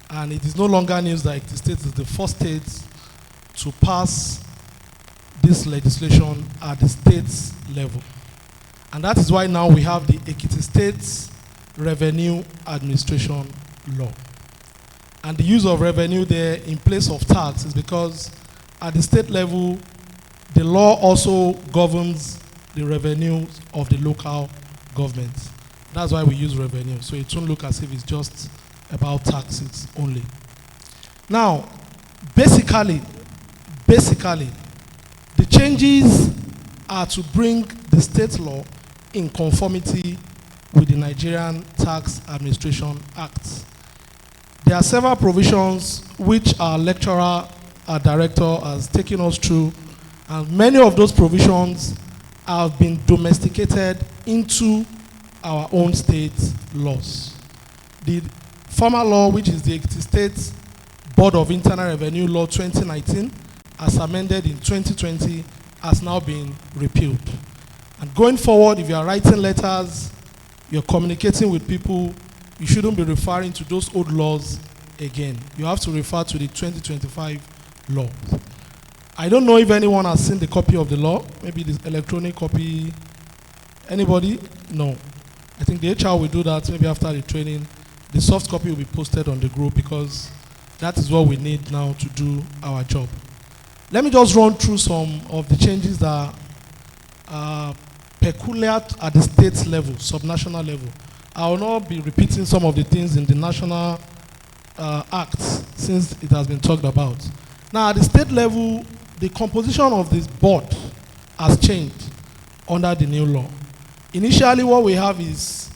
And it is no longer news that Ekiti State is the first state to pass this legislation at the state level. And that is why now we have the Ekiti State Revenue Administration Law. And the use of revenue there in place of tax is because at the state level, the law also governs the revenues of the local government. That's why we use revenue. So it won't look as if it's just about taxes only. Now, basically, the changes are to bring the state law in conformity with the Nigerian Tax Administration Act. There are several provisions which our lecturer, our director has taken us through, and many of those provisions have been domesticated into our own state laws. The former law, which is the Ekiti State Board of Internal Revenue Law 2019, as amended in 2020, has now been repealed. And going forward, if you are writing letters, you're communicating with people, you shouldn't be referring to those old laws again. You have to refer to the 2025 law. I don't know if anyone has seen the copy of the law, maybe the electronic copy. Anybody? No. I think the HR will do that maybe after the training. The soft copy will be posted on the group because that is what we need now to do our job. Let me just run through some of the changes that are peculiar at the state level, subnational level. I will not be repeating some of the things in the national acts since it has been talked about. Now, at the state level, the composition of this board has changed under the new law. Initially, what we have is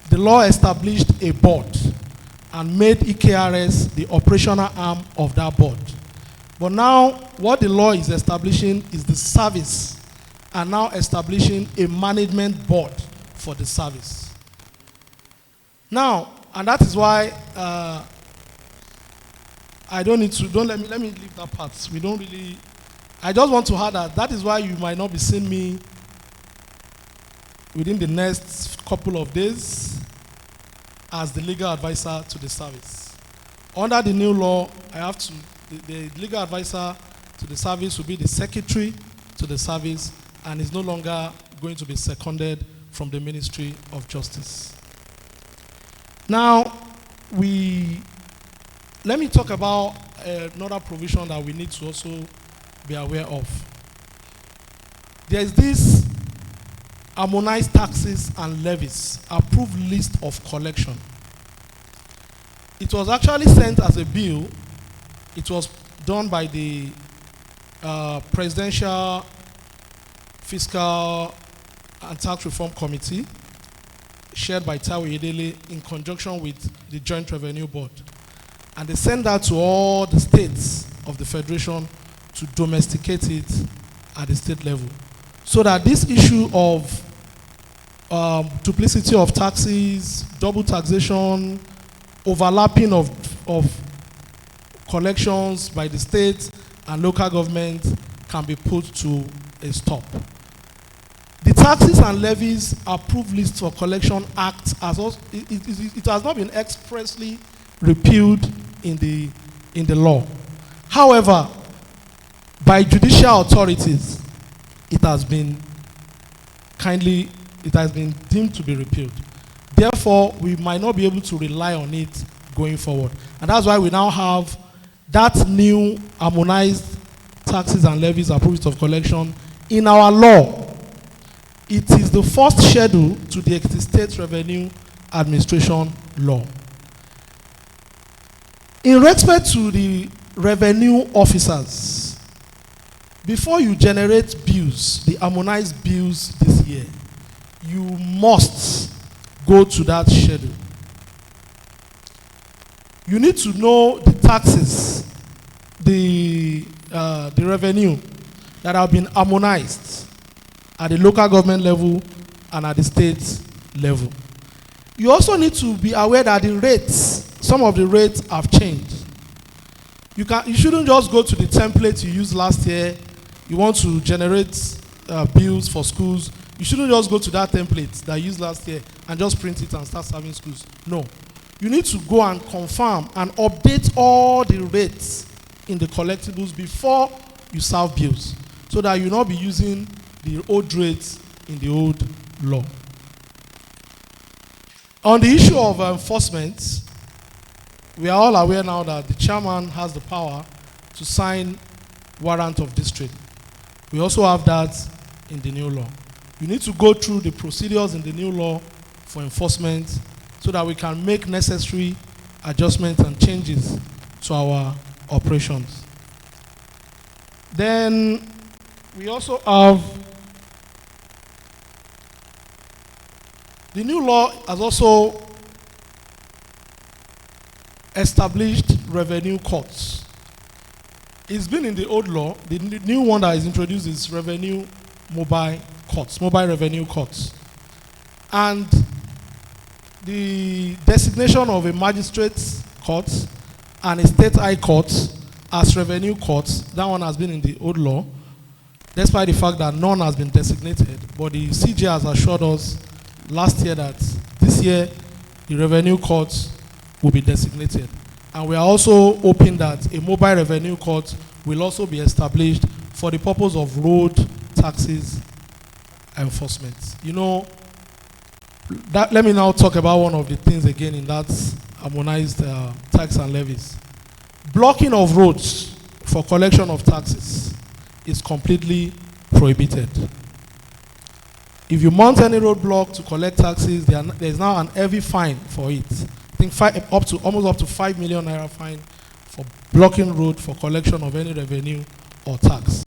the law established a board and made Ekirs the operational arm of that board. But now, what the law is establishing is the service and now establishing a management board for the service. Now, and that is why I don't need to, let me leave that part. We don't really, I just want to add that is why you might not be seeing me within the next couple of days as the legal advisor to the service. Under the new law, I have to, the legal advisor to the service will be the secretary to the service, and is no longer going to be seconded from the Ministry of Justice. Now, let me talk about another provision that we need to also be aware of. There is this harmonized taxes and levies approved list of collection. It was actually sent as a bill. It was done by the Presidential Fiscal and Tax Reform Committee, chaired by Tawe Edele in conjunction with the Joint Revenue Board. And they sent that to all the states of the Federation to domesticate it at the state level. So that this issue of duplicity of taxes, double taxation, overlapping of collections by the state and local government can be put to a stop. The Taxes and Levies Approved List for Collection Act has also, it has not been expressly repealed in the law. However, by judicial authorities, it has been deemed to be repealed. Therefore, we might not be able to rely on it going forward. And that's why we now have that new harmonized taxes and levies approved of collection in our law. It is the first schedule to the State Revenue Administration law. In respect to the revenue officers, before you generate bills, the harmonized bills this year, you must go to that schedule. You need to know the taxes, the revenue that have been harmonized at the local government level and at the state level. You also need to be aware that the rates, some of the rates have changed. You shouldn't just go to the template you used last year. You want to generate bills for schools. You shouldn't just go to that template that you used last year and just print it and start serving schools. No. You need to go and confirm and update all the rates in the collectibles before you serve bills, so that you will not be using the old rates in the old law. On the issue of enforcement, we are all aware now that the chairman has the power to sign warrant of district. We also have that in the new law. You need to go through the procedures in the new law for enforcement so that we can make necessary adjustments and changes to our operations. Then we also have the new law has also established revenue courts. It's been in the old law. The new one that is introduced is revenue mobile courts, mobile revenue courts. And the designation of a magistrate's court and a state high court as revenue courts, that one has been in the old law, despite the fact that none has been designated. But the CJ has assured us last year that this year the revenue courts will be designated. And we are also hoping that a mobile revenue court will also be established for the purpose of road taxes enforcement. You know, let me now talk about one of the things again in that harmonized tax and levies. Blocking of roads for collection of taxes is completely prohibited. If you mount any roadblock to collect taxes, there is now an heavy fine for it. I think almost up to 5 million naira fine for blocking road for collection of any revenue or tax.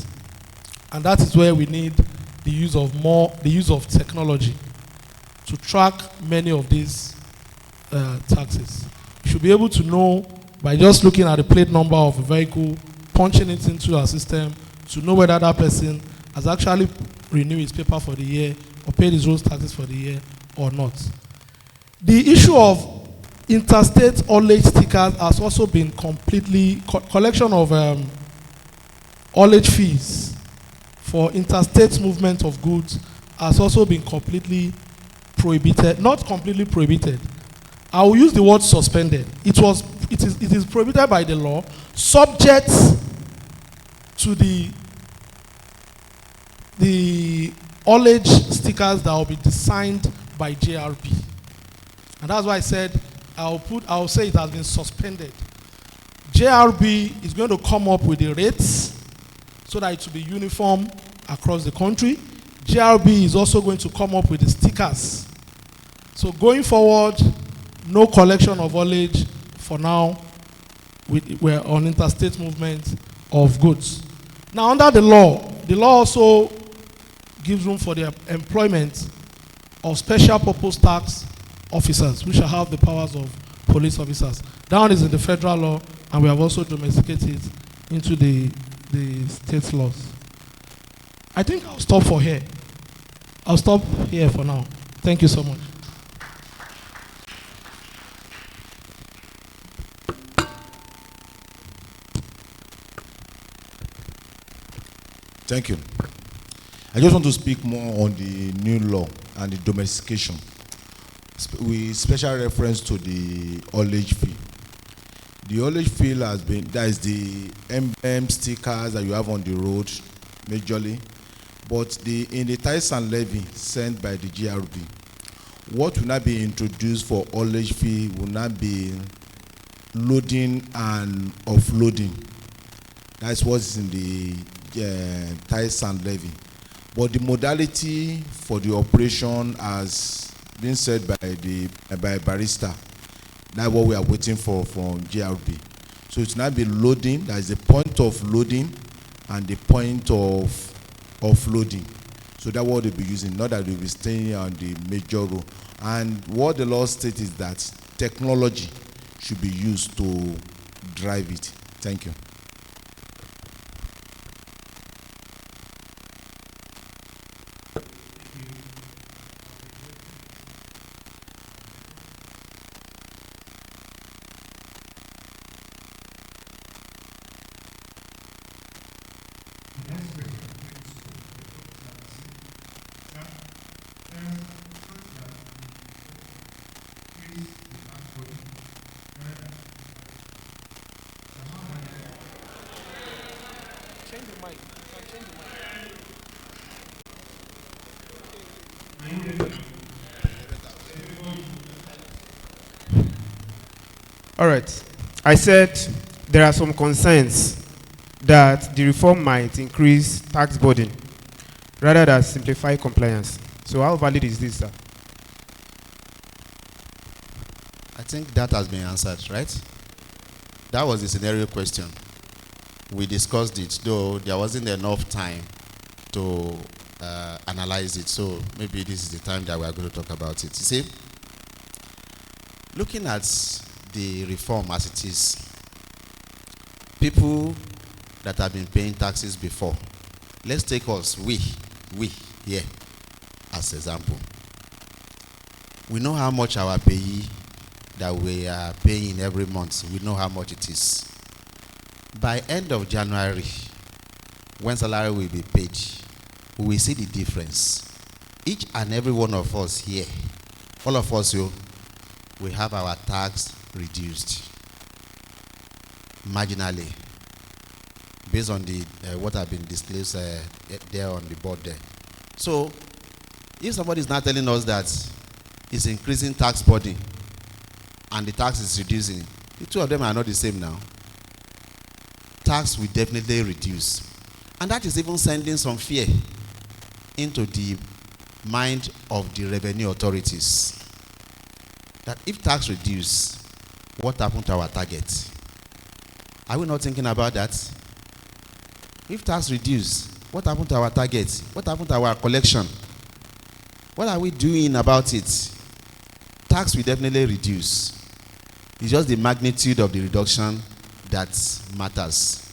And that is where we need the use of technology to track many of these taxes. You should be able to know by just looking at the plate number of a vehicle, punching it into our system to know whether that person has actually renewed his paper for the year or paid his road taxes for the year or not. The issue of interstate haulage stickers has also been completely, collection of haulage fees for interstate movement of goods has also been completely prohibited, not completely prohibited. I will use the word suspended. It is prohibited by the law, subject to the haulage stickers that will be designed by JRB. And that's why I said I'll say it has been suspended. JRB is going to come up with the rates so that it will be uniform across the country. JRB is also going to come up with the stickers. So going forward, no collection of haulage for now. We're on interstate movement of goods. Now under the law also gives room for the employment of special purpose tax officers, which shall have the powers of police officers. That one is in the federal law, and we have also domesticated it into the state laws. I think I'll stop for here. I'll stop here for now. Thank you so much. Thank you. I just want to speak more on the new law and the domestication, with special reference to the haulage fee. The haulage fee has been, that is the emblem stickers that you have on the road, majorly, but in the tithes and levy sent by the GRB, what will not be introduced for haulage fee will not be loading and offloading. That's what's in the tithes and levy. But the modality for the operation has been said by barrister. That's what we are waiting for from GRB. So it's not be loading, that is the point of loading and the point of offloading. So that's what they'll be using, not that they'll be staying on the major road. And what the law states is that technology should be used to drive it. Thank you. All right. I said there are some concerns that the reform might increase tax burden rather than simplify compliance. So how valid is this, sir? I think that has been answered, right? That was the scenario question. We discussed it, though there wasn't enough time to analyze it. So maybe this is the time that we are going to talk about it. You see, looking at the reform as it is, people that have been paying taxes before, let's take us, we here as example. We know how much our payee that we are paying every month. We know how much it is. By end of January, when salary will be paid, we will see the difference. Each and every one of us here, all of us, we have our tax reduced marginally based on the what have been disclosed there on the board there. So if somebody is not telling us that it's increasing tax burden and the tax is reducing, the two of them are not the same now. Tax will definitely reduce, and that is even sending some fear into the mind of the revenue authorities, that if tax reduce, what happened to our target? Are we not thinking about that? If tax reduce, what happened to our target? What happened to our collection? What are we doing about it? Tax will definitely reduce. It's just the magnitude of the reduction that matters.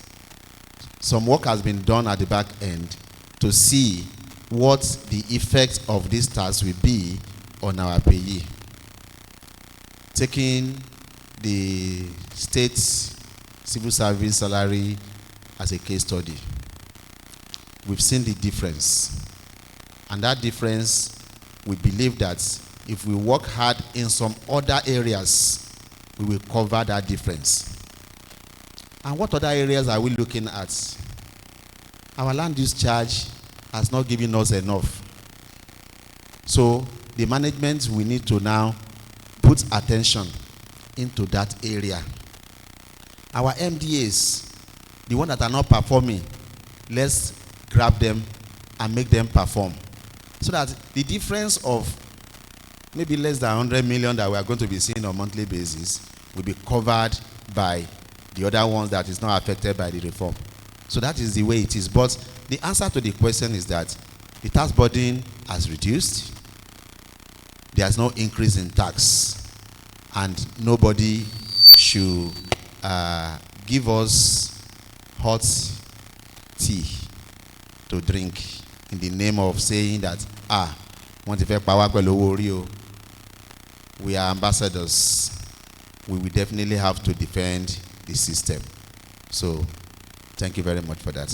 Some work has been done at the back end to see what the effect of this tax will be on our payee. Taking the state civil service salary as a case study, we've seen the difference. And that difference, we believe that if we work hard in some other areas, we will cover that difference. And what other areas are we looking at? Our land use charge has not given us enough. So the management, we need to now put attention into that area. Our MDAs, the ones that are not performing, let's grab them and make them perform. So that the difference of maybe less than 100 million that we are going to be seeing on a monthly basis will be covered by the other ones that is not affected by the reform. So that is the way it is. But the answer to the question is that the tax burden has reduced. There's no increase in tax. And nobody should give us hot tea to drink in the name of saying that, we are ambassadors. We will definitely have to defend the system. So, thank you very much for that.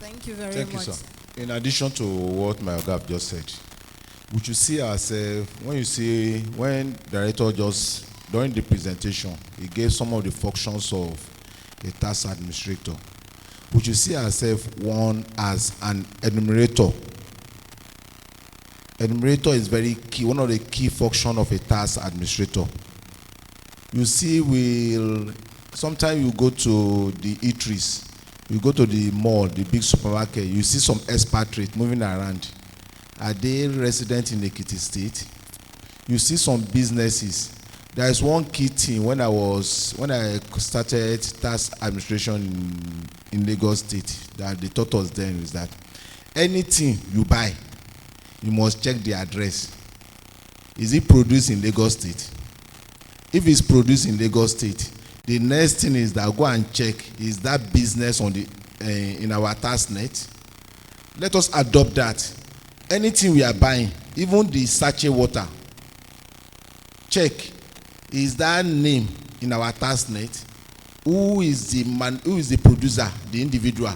Thank you very Thank you, much. sir. In addition to what my Oga just said, we should see ourselves, when director just, during the presentation, he gave some of the functions of a tax administrator. We should see ourselves, one, as an enumerator. Enumerator is very key, one of the key functions of a tax administrator. You see, sometimes you go to the eateries, you go to the mall, the big supermarket, you see some expatriates moving around. Are they resident in Ekiti State? You see some businesses. There is one key thing when I started tax administration in Lagos State that they taught us then is that anything you buy, you must check the address. Is it produced in Lagos State? If it's produced in Lagos State, the next thing is that go and check, is that business on the in our tax net? Let us adopt that. Anything we are buying, even the sachet water, check, is that name in our tax net? Who is the producer, the individual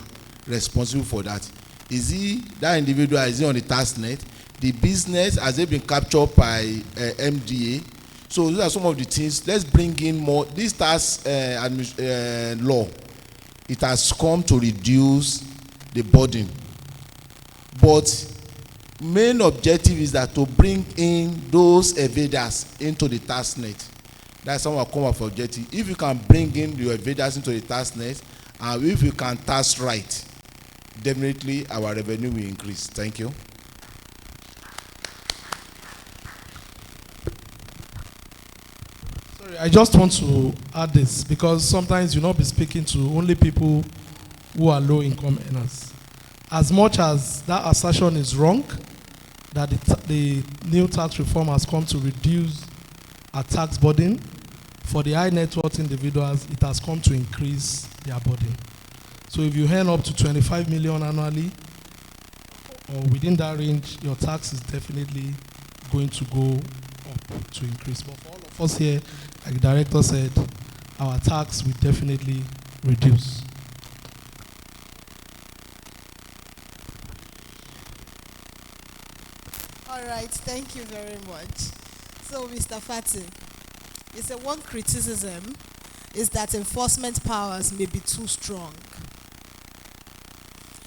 responsible for that? Is he, that individual, is he on the tax net? The business, has it been captured by MDA? So those are some of the things. Let's bring in more. This tax law, it has come to reduce the burden. But main objective is that to bring in those evaders into the tax net. That's some come of objective. If you can bring in the evaders into the tax net, and if you can tax right, definitely our revenue will increase. Thank you. Sorry, I just want to add this because sometimes you'll not be speaking to only people who are low income earners. As much as that assertion is wrong, that the new tax reform has come to reduce our tax burden, for the high net worth individuals, it has come to increase their burden. So if you earn up to 25 million annually, or within that range, your tax is definitely going to go up to increase. But for all of us here, like the director said, our tax will definitely reduce. All right, thank you very much. So, Mr. Fati, you said one criticism is that enforcement powers may be too strong.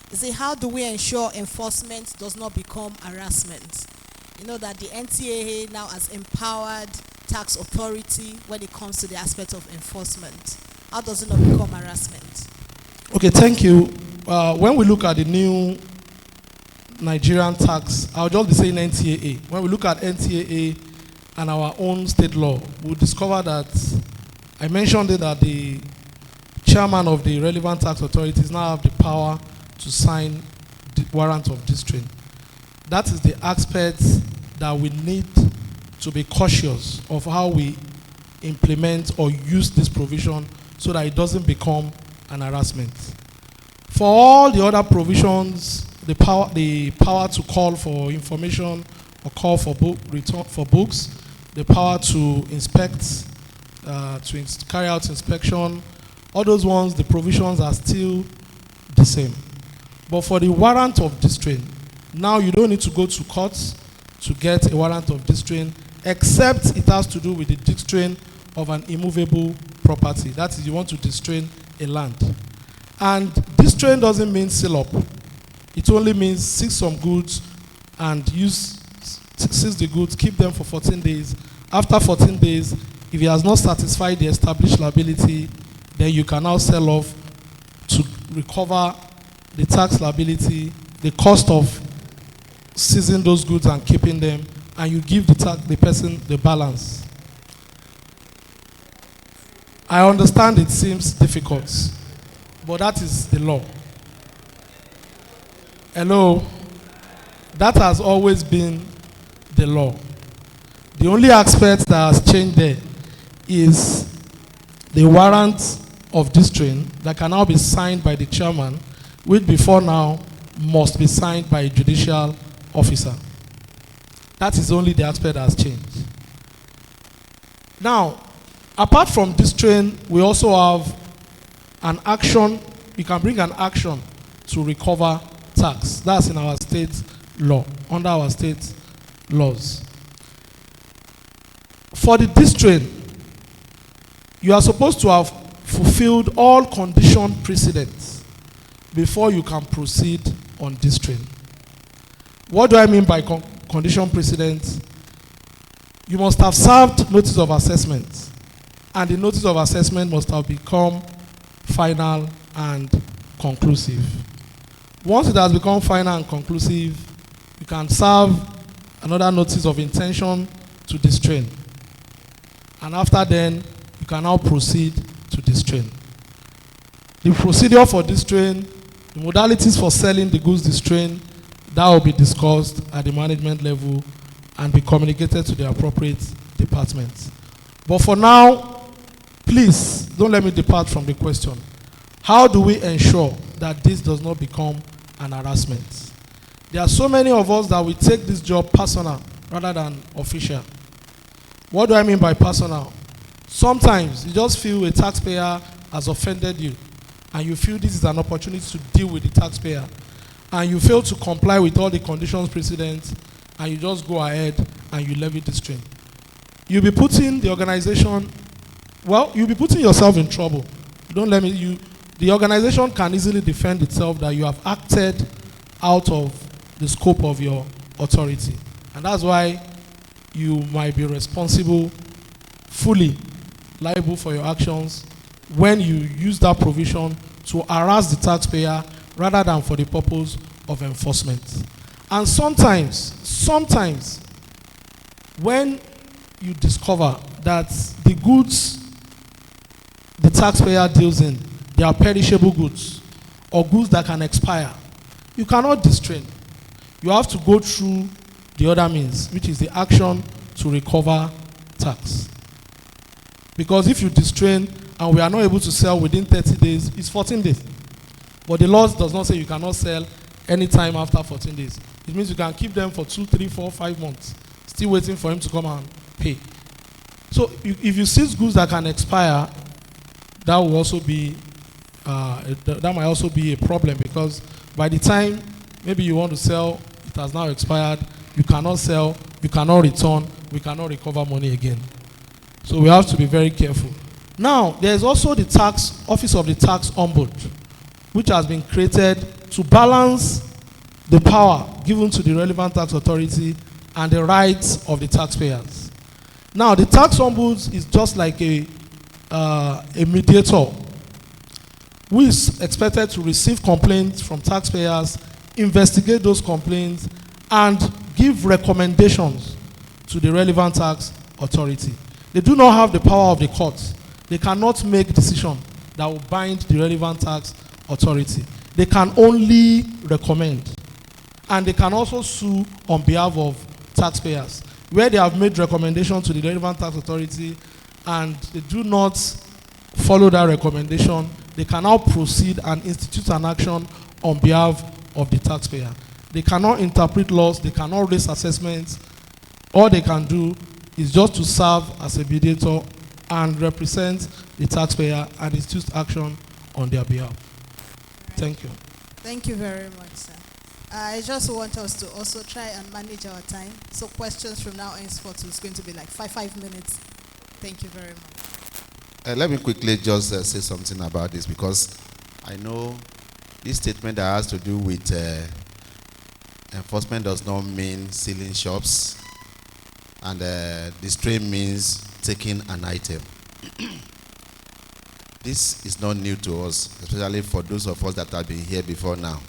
You see, how do we ensure enforcement does not become harassment? You know that the NTAA now has empowered tax authority when it comes to the aspect of enforcement. How does it not become harassment? Okay, thank you. When we look at the new Nigerian tax, I'll just be saying NTAA. When we look at NTAA and our own state law, we'll discover that I mentioned it that the chairman of the relevant tax authorities now have the power to sign the warrant of district. That is the aspect that we need to be cautious of how we implement or use this provision so that it doesn't become an harassment. For all the other provisions, the power to call for information or call for books, the power to inspect, carry out inspection, all those ones, the provisions are still the same. But for the warrant of distrain, now you don't need to go to court to get a warrant of distrain, except it has to do with the distrain of an immovable property. That is, you want to distrain a land. And distrain doesn't mean seal up. It only means seize some goods and seize the goods, keep them for 14 days. After 14 days, if he has not satisfied the established liability, then you can now sell off to recover the tax liability, the cost of seizing those goods and keeping them, and you give the person the balance. I understand it seems difficult, but that is the law. Hello? That has always been the law. The only aspect that has changed there is the warrant of distrain that can now be signed by the chairman, which before now must be signed by a judicial officer. That is only the aspect that has changed. Now, apart from distrain, we also have an action. You can bring an action to recover tax. That's in our state law, under our state laws. For the distrain, you are supposed to have fulfilled all condition precedents before you can proceed on distrain. What do I mean by condition precedents? You must have served notice of assessment, and the notice of assessment must have become final and conclusive. Once it has become final and conclusive, you can serve another notice of intention to distrain. And after then, you can now proceed to distrain. The procedure for distrain, the modalities for selling the goods distrain, that will be discussed at the management level and be communicated to the appropriate departments. But for now, please don't let me depart from the question. How do we ensure that this does not become an harassment? There are so many of us that we take this job personal rather than official. What do I mean by personal? Sometimes you just feel a taxpayer has offended you, and you feel this is an opportunity to deal with the taxpayer, and you fail to comply with all the conditions precedent, and you just go ahead and you levy distrain. You'll be putting the organization, well, you'll be putting yourself in trouble. The organization can easily defend itself that you have acted out of the scope of your authority. And that's why you might be responsible, fully liable for your actions when you use that provision to harass the taxpayer rather than for the purpose of enforcement. And sometimes, when you discover that the goods the taxpayer deals in, they are perishable goods or goods that can expire, you cannot distrain. You have to go through the other means, which is the action to recover tax. Because if you distrain and we are not able to sell within 30 days, it's 14 days. But the law does not say you cannot sell any time after 14 days. It means you can keep them for 2, 3, 4, 5 months, still waiting for him to come and pay. So if you seize goods that can expire, that will also be that might also be a problem, because by the time maybe you want to sell, it has now expired, you cannot sell, you cannot return, we cannot recover money again. So we have to be very careful. Now, there is also the Office of the Tax Ombud, which has been created to balance the power given to the relevant tax authority and the rights of the taxpayers. Now, the Tax Ombud is just like a mediator who is expected to receive complaints from taxpayers, investigate those complaints, and give recommendations to the relevant tax authority. They do not have the power of the court. They cannot make decisions that will bind the relevant tax authority. They can only recommend. And they can also sue on behalf of taxpayers, where they have made recommendations to the relevant tax authority and they do not follow that recommendation, they can now proceed and institute an action on behalf of the taxpayer. They cannot interpret laws, they cannot raise assessments. All they can do is just to serve as a mediator and represent the taxpayer and institute action on their behalf. Thank you. Thank you very much, sir. I just want us to also try and manage our time. So questions from now henceforth is going to be like five minutes. Thank you very much. Let me quickly just say something about this, because I know this statement that has to do with enforcement does not mean sealing shops, and distrain means taking an item. This is not new to us, especially for those of us that have been here before now.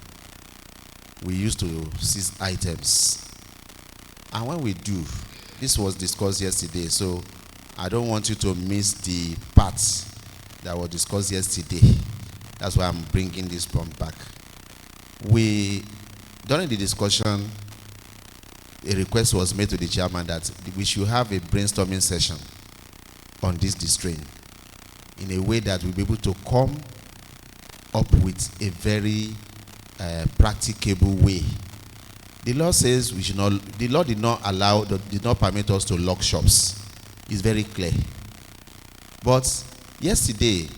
We used to seize items. And when we do, this was discussed yesterday, so I don't want you to miss the parts that were discussed yesterday. That's why I'm bringing this point back. During the discussion, a request was made to the chairman that we should have a brainstorming session on this distraint in a way that we'll be able to come up with a very practicable way. The law says we should not, the law did not permit us to lock shops. It's very clear. But yesterday,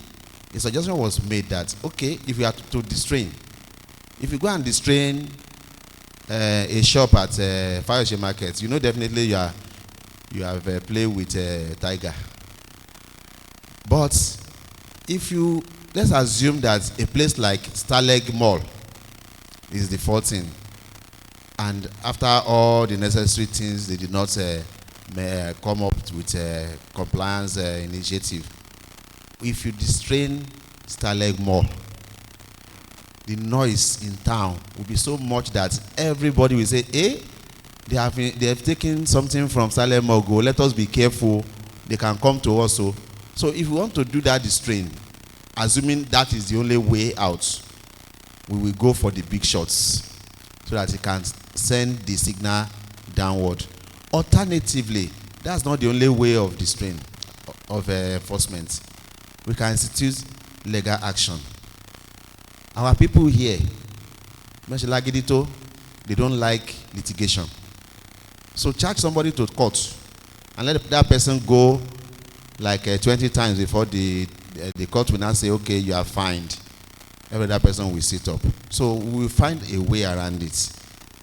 a suggestion was made that, okay, if you are to distrain, if you go and distrain a shop at Fayoshe Market, you know definitely you have played with Tiger. But if you, let's assume that a place like Starleg Mall is the 14, and after all the necessary things, they did not come up with compliance initiative. If you distrain Starleg Mall, the noise in town will be so much that everybody will say, hey, they have taken something from Starleg Mall, go, let us be careful, they can come to us. So if we want to do that distrain, assuming that is the only way out, we will go for the big shots so that it can send the signal downward. Alternatively, that's not the only way of distrain, of enforcement. We can institute legal action. Our people here, they don't like litigation. So charge somebody to court and let that person go like 20 times before the court will now say, okay, you are fined. Every other person will sit up. So we will find a way around it.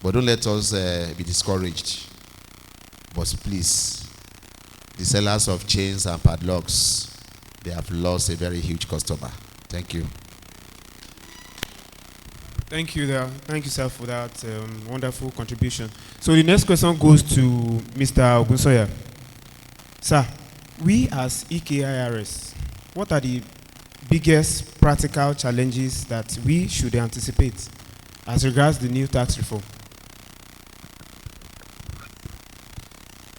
But don't let us be discouraged. But please, the sellers of chains and padlocks, they have lost a very huge customer. Thank you. Thank you, sir, for that wonderful contribution. So the next question goes to Mr. Ogunsoya. Sir, we as EKIRS, what are the biggest practical challenges that we should anticipate as regards the new tax reform?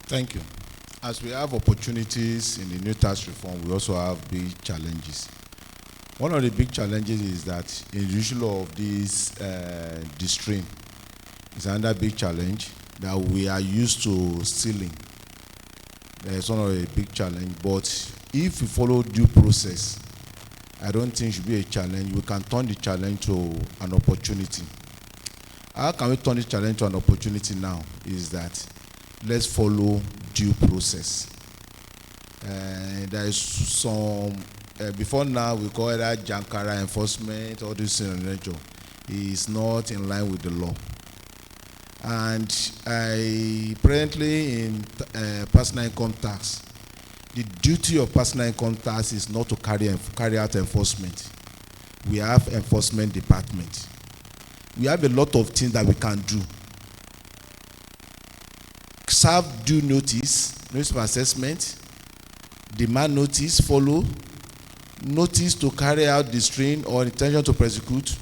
Thank you. As we have opportunities in the new tax reform, we also have big challenges. One of the big challenges is that in the issue of this distraint is another big challenge that we are used to stealing. It's one of a big challenge, but if we follow due process, I don't think it should be a challenge. We can turn the challenge to an opportunity. How can we turn the challenge to an opportunity now? Is that let's follow due process. There is some, before now we call it that Jankara enforcement, all this in nature. Is not in line with the law. And presently in personal income tax, the duty of personal income tax is not to carry out enforcement. We have enforcement department. We have a lot of things that we can do. Serve due notice of assessment, demand notice, follow, notice to carry out the strain or intention to prosecute.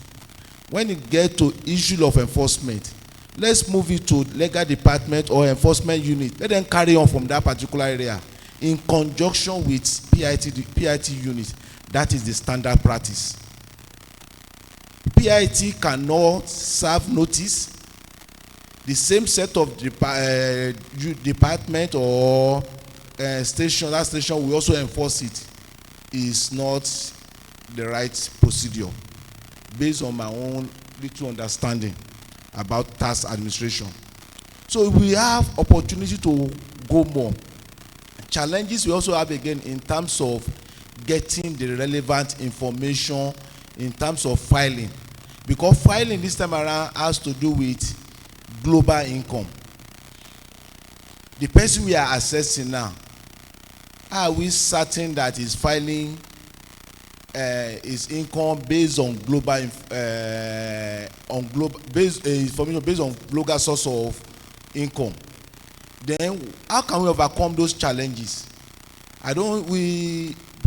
When it gets to issue of enforcement, let's move it to legal department or enforcement unit. Let them carry on from that particular area in conjunction with the PIT unit. That is the standard practice. PIT cannot serve notice. The same set of department or station, that station will also enforce it. is not the right procedure based on my own little understanding about tax administration. So we have opportunity to go more. Challenges we also have again in terms of getting the relevant information in terms of filing, because filing this time around has to do with global income. The person we are assessing now, are we certain that is filing his income based on global information based on global source of income? Then how can we overcome those challenges?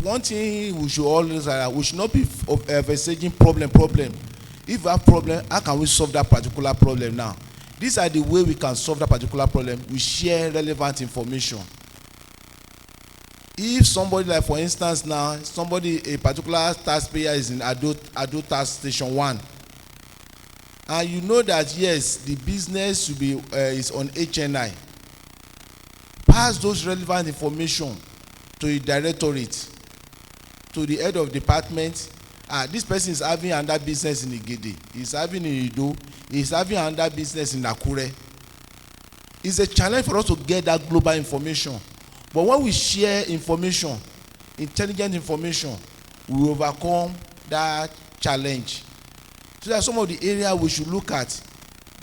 One thing we should always we should not be envisaging problem. If we have problem, how can we solve that particular problem now? These are the way we can solve that particular problem. We share relevant information. If somebody, like for instance now, a particular taxpayer is in Ado tax station 1, and you know that yes, the business should be is on HNI, pass those relevant information to the directorate, to the head of department. This person is having another business in Igede, he's having in Ido, he's having another business in Akure. It's a challenge for us to get that global information. But when we share information, intelligent information, we overcome that challenge. So there are some of the areas we should look at.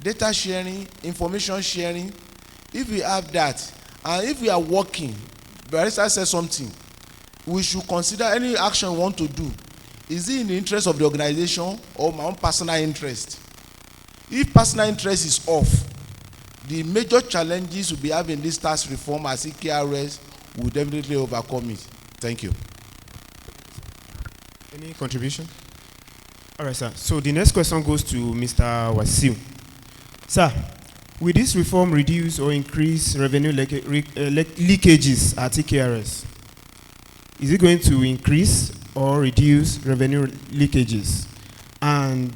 Data sharing, information sharing. If we have that, and if we are working, Barrister said something, we should consider any action we want to do. Is it in the interest of the organization or my own personal interest? If personal interest is off, the major challenges we be having this tax reform as Ekirs will definitely overcome it. Thank you. Any contribution? All right, sir. So the next question goes to Mr. Wasiu. Sir, will this reform reduce or increase revenue leakages at Ekirs? Is it going to increase or reduce revenue leakages? And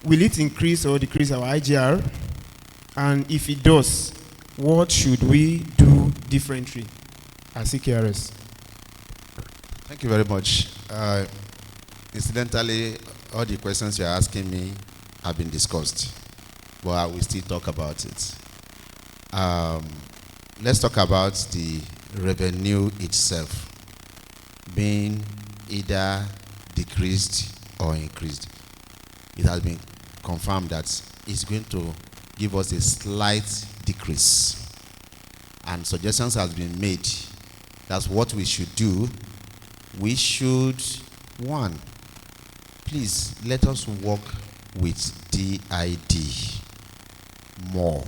will it increase or decrease our IGR? And if it does, what should we do differently as Ekirs? Thank you very much. Incidentally, all the questions you're asking me have been discussed, but I will still talk about it. Let's talk about the revenue itself being either decreased or increased. It has been confirmed that it's going to give us a slight decrease, and suggestions has been made. That's what we should do. We should, one, please let us work with DID more.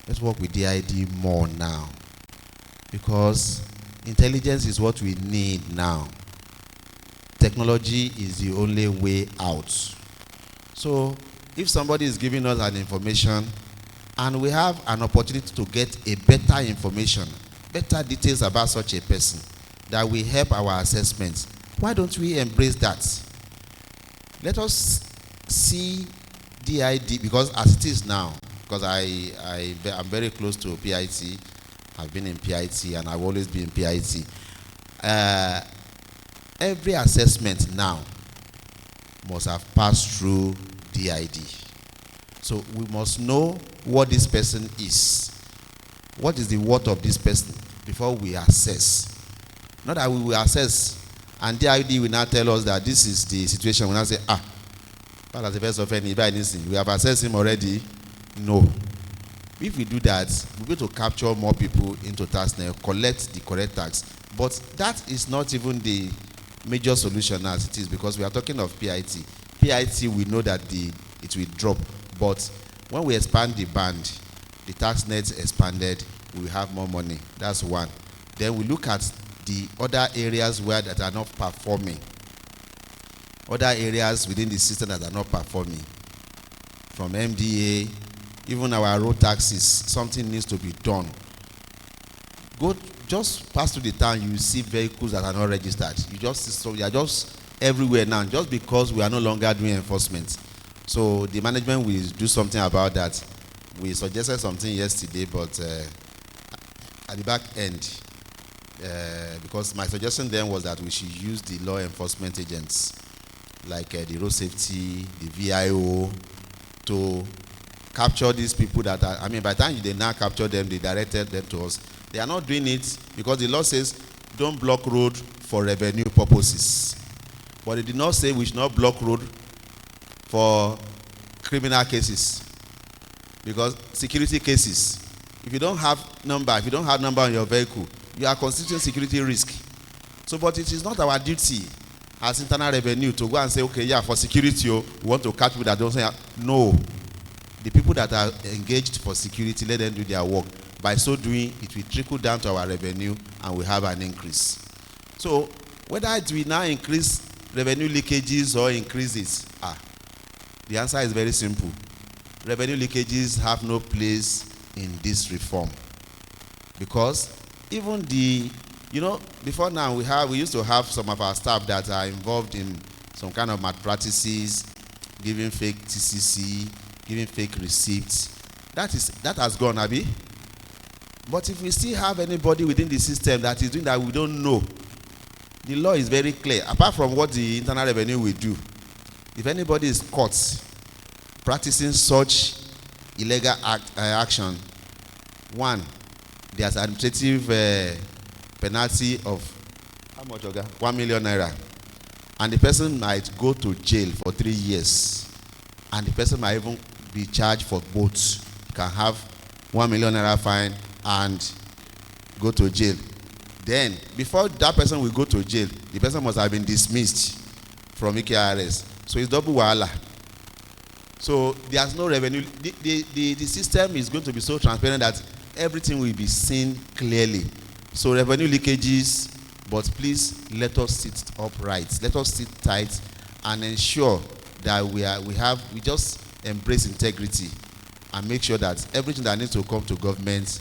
Let's work with DID more now, because intelligence is what we need now. Technology is the only way out. So if somebody is giving us an information and we have an opportunity to get a better information, better details about such a person that will help our assessments, why don't we embrace that? Let us see DID, because as it is now, because I'm very close to PIT, I've been in PIT and I've always been in PIT. Every assessment now must have passed through DID. So we must know what this person is. What is the worth of this person before we assess? Not that we will assess and DID will now tell us that this is the situation. We now say, but as the first of any, we have assessed him already. No. If we do that, we'll be able to capture more people into tax now, collect the correct tax. But that is not even the major solution as it is, because we are talking of PIT. PIT, we know that it will drop, but when we expand the band, the tax net expanded, we have more money. That's one. Then we look at the other areas that are not performing, other areas within the system that are not performing, from MDA, even our road taxes. Something needs to be done. Just pass through the town, you will see vehicles that are not registered. You are just everywhere now, just because we are no longer doing enforcement. So the management will do something about that. We suggested something yesterday, but at the back end, because my suggestion then was that we should use the law enforcement agents, like the road safety, the VIO, to capture these people that are, I mean, by the time they now capture them, they directed them to us. They are not doing it because the law says don't block road for revenue purposes. But it did not say we should not block road for criminal cases. Because security cases, if you don't have number on your vehicle, you are constituting security risk. So, but it is not our duty as internal revenue to go and say, okay, yeah, for security, we want to catch people that don't say, no. The people that are engaged for security, let them do their work. By so doing, it will trickle down to our revenue and we have an increase. So, whether it will now increase revenue leakages or increase it, the answer is very simple. Revenue leakages have no place in this reform. Because even before now we used to have some of our staff that are involved in some kind of malpractices, giving fake TCC, giving fake receipts. That has gone, Abi. But if we still have anybody within the system that is doing that we don't know, the law is very clear. Apart from what the internal revenue will do, if anybody is caught practicing such illegal action, one, there's administrative penalty of how much, Oga? 1 million naira, and the person might go to jail for 3 years, and the person might even be charged for both. You can have 1 million naira fine and go to jail. Then, before that person will go to jail, the person must have been dismissed from Ekirs. So it's double wahala. So there's no revenue. The system is going to be so transparent that everything will be seen clearly. So revenue leakages, but please let us sit upright. Let us sit tight and ensure that we just embrace integrity and make sure that everything that needs to come to government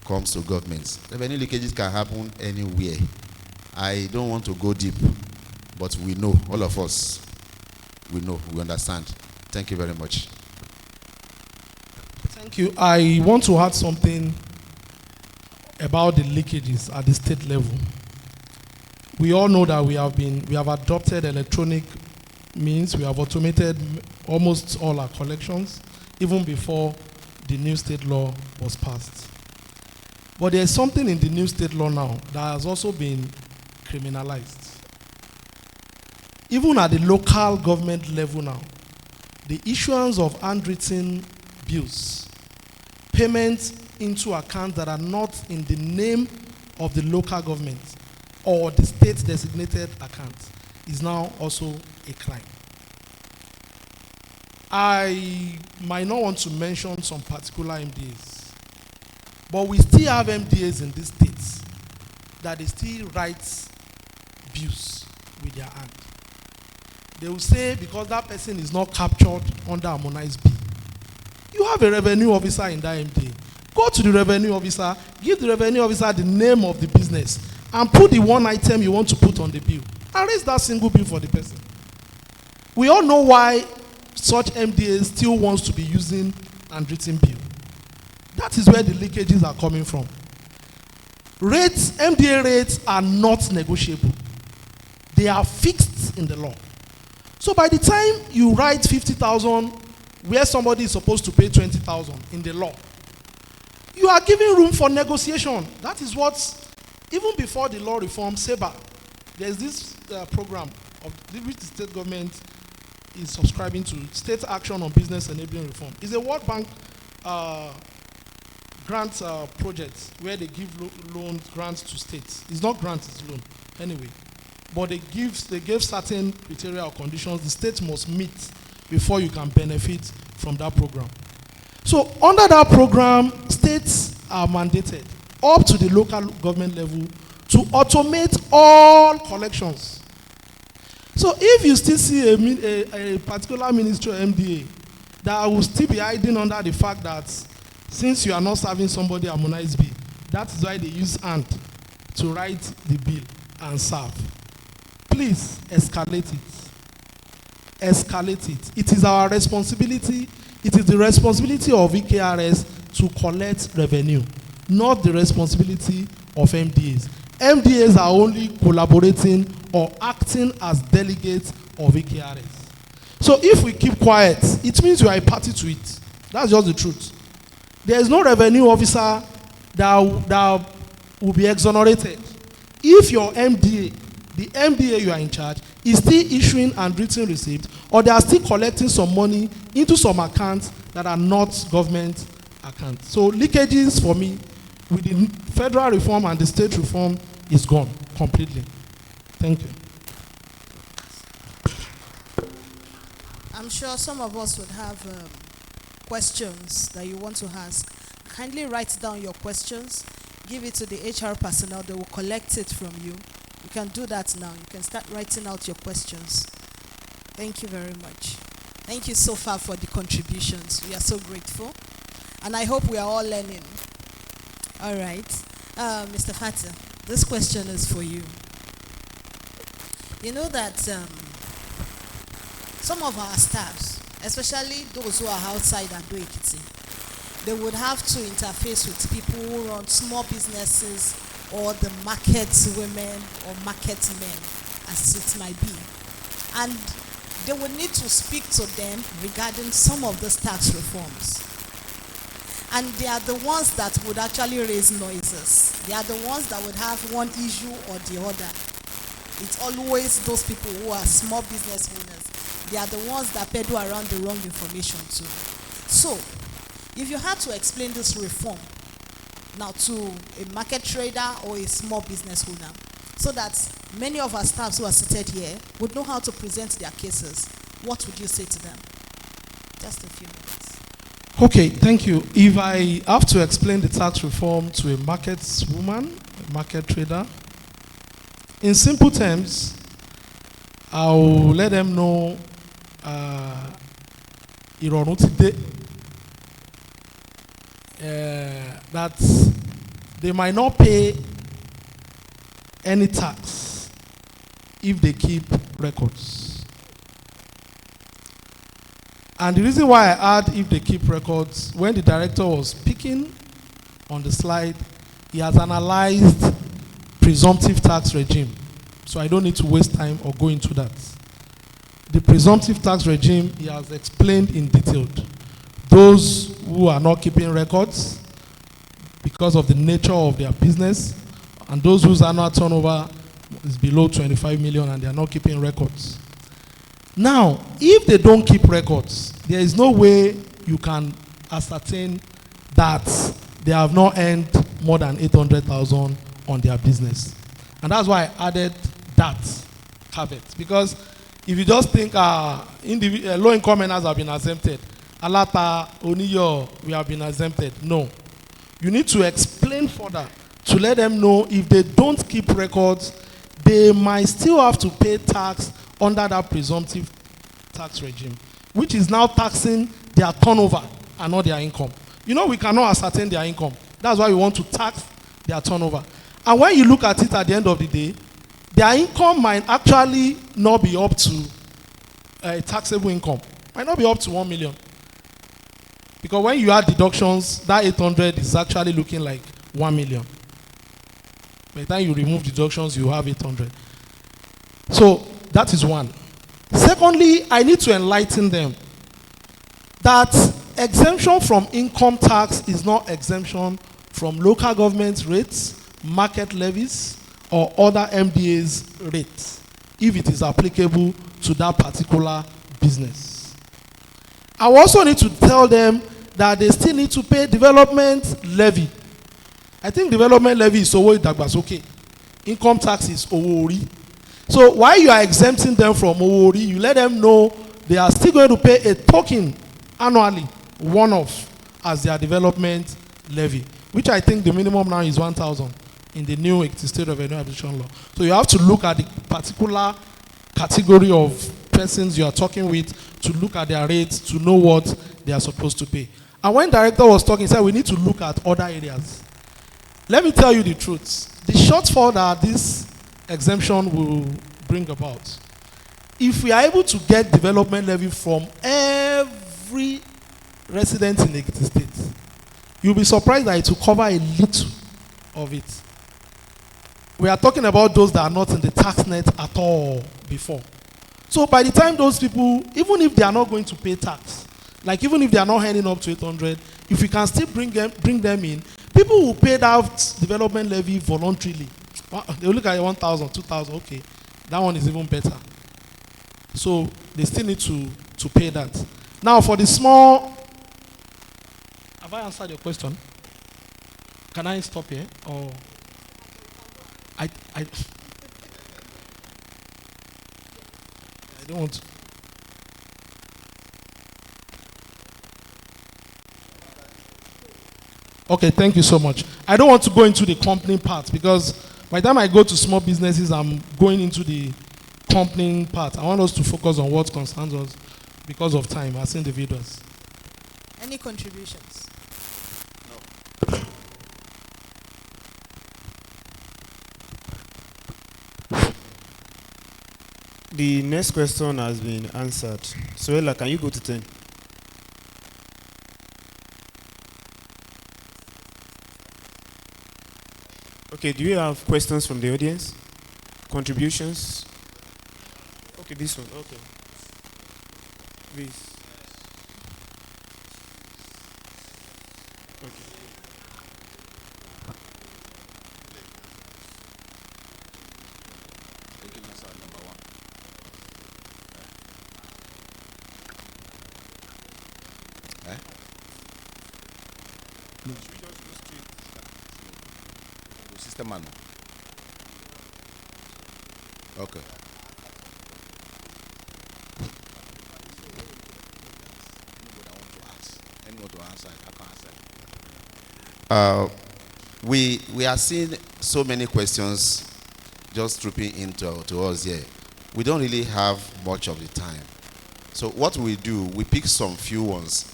comes to government. Revenue leakages can happen anywhere. I don't want to go deep, but we know, all of us, we know, we understand. Thank you very much. Thank you. I want to add something about the leakages at the state level. We all know that we have adopted electronic means. We have automated almost all our collections, even before the new state law was passed. But there is something in the new state law now that has also been criminalized. Even at the local government level now, the issuance of handwritten bills, payments into accounts that are not in the name of the local government or the state designated account is now also a crime. I might not want to mention some particular MDAs, but we still have MDAs in these states that they still write bills with their hand. They will say because that person is not captured under harmonized bill. You have a revenue officer in that MDA. Go to the revenue officer, give the revenue officer the name of the business, and put the one item you want to put on the bill, and raise that single bill for the person. We all know why such MDAs still wants to be using handwritten bill. That is where the leakages are coming from. Rates, MDA rates are not negotiable. They are fixed in the law. So by the time you write 50,000 where somebody is supposed to pay 20,000 in the law, you are giving room for negotiation. That is what, even before the law reform, SEBA, there's this program of which the state government is subscribing to, State Action on Business Enabling Reform. It's a World Bank grant project where they give loan grants to states. It's not grants, it's loan. Anyway. But they give certain criteria or conditions the state must meet before you can benefit from that program. So under that program, states are mandated up to the local government level to automate all collections. So if you still see a particular ministry or MDA that will still be hiding under the fact that since you are not serving somebody harmonized bill, that is why they use hand to write the bill and serve. Please escalate it. Escalate it. It is our responsibility. It is the responsibility of EKRS to collect revenue, not the responsibility of MDAs. MDAs are only collaborating or acting as delegates of Ekirs. So if we keep quiet, it means you are a party to it. That's just the truth. There is no revenue officer that will be exonerated if your MDA, the MDA you are in charge, is still issuing handwritten receipts, or they are still collecting some money into some accounts that are not government accounts. So leakages for me with the federal reform and the state reform is gone completely. Thank you. I'm sure some of us would have questions that you want to ask. Kindly write down your questions, give it to the HR personnel, they will collect it from you. You can do that now. You can start writing out your questions. Thank you very much. Thank you so far for the contributions. We are so grateful. And I hope we are all learning. All right. Mr. Fata, this question is for you. You know that some of our staffs, especially those who are outside Ado Ekiti, they would have to interface with people who run small businesses or the market women or market men, as it might be. And they would need to speak to them regarding some of these tax reforms. And they are the ones that would actually raise noises. They are the ones that would have one issue or the other. It's always those people who are small business owners. They are the ones that peddle around the wrong information too. So, if you had to explain this reform now to a market trader or a small business owner, so that many of our staffs who are seated here would know how to present their cases, what would you say to them? Just a few minutes. Okay, thank you. If I have to explain the tax reform to a market woman, a market trader, in simple terms, I'll let them know ìrọ̀rùn ti dé, that they might not pay any tax if they keep records. And the reason why I add if they keep records, when the director was speaking on the slide, he has analyzed presumptive tax regime. So I don't need to waste time or go into that. The presumptive tax regime, he has explained in detail. Those who are not keeping records because of the nature of their business, and those whose annual turnover is below 25 million and they are not keeping records. Now, if they don't keep records, there is no way you can ascertain that they have not earned more than 800,000 on their business. And that's why I added that caveat. Because if you just think low-income earners have been exempted, Alata, Oniyo, we have been exempted. No. You need to explain further to let them know if they don't keep records, they might still have to pay tax under that presumptive tax regime, which is now taxing their turnover and not their income. You know, we cannot ascertain their income. That's why we want to tax their turnover. And when you look at it at the end of the day, their income might actually not be up to a taxable income. Might not be up to 1 million. Because when you add deductions, that 800 is actually looking like 1 million. By the time you remove deductions, you have 800. So that is one. Secondly, I need to enlighten them that exemption from income tax is not exemption from local government rates, market levies, or other MDA's rates, if it is applicable to that particular business. I also need to tell them that they still need to pay development levy. I think development levy is Owo Idagbasoke. Income tax is Owo Ori. So while you are exempting them from Owo Ori, you let them know they are still going to pay a token annually, one-off, as their development levy, which I think the minimum now is 1,000 in the new State Revenue Addition Law. So you have to look at the particular category of persons you are talking with to look at their rates to know what they are supposed to pay. And when director was talking, he said we need to look at other areas. Let me tell you the truth. The shortfall that this exemption will bring about, if we are able to get development levy from every resident in the state, you'll be surprised that it will cover a little of it. we are talking about those that are not in the tax net at all before. So by the time those people, even if they are not going to pay tax, like even if they are not earning up to 800, if we can still bring them in, people who paid out development levy voluntarily, they will look at 1,000, 2,000, okay, that one is even better. So they still need to pay that. Now for the small, have I answered your question? Can I stop here? Or I don't want to. Okay, thank you so much. I don't want to go into the company part because by the time I go to small businesses, I'm going into the company part. I want us to focus on what concerns us because of time as individuals. Any contributions? The next question has been answered. Suela, can you go to 10? Okay, do you have questions from the audience? Contributions? Okay, this one, okay. Please. Okay. System man. Okay. Anyone to answer? I can answer. We are seeing so many questions just trooping into to us here. We don't really have much of the time. So what we do, we pick some few ones.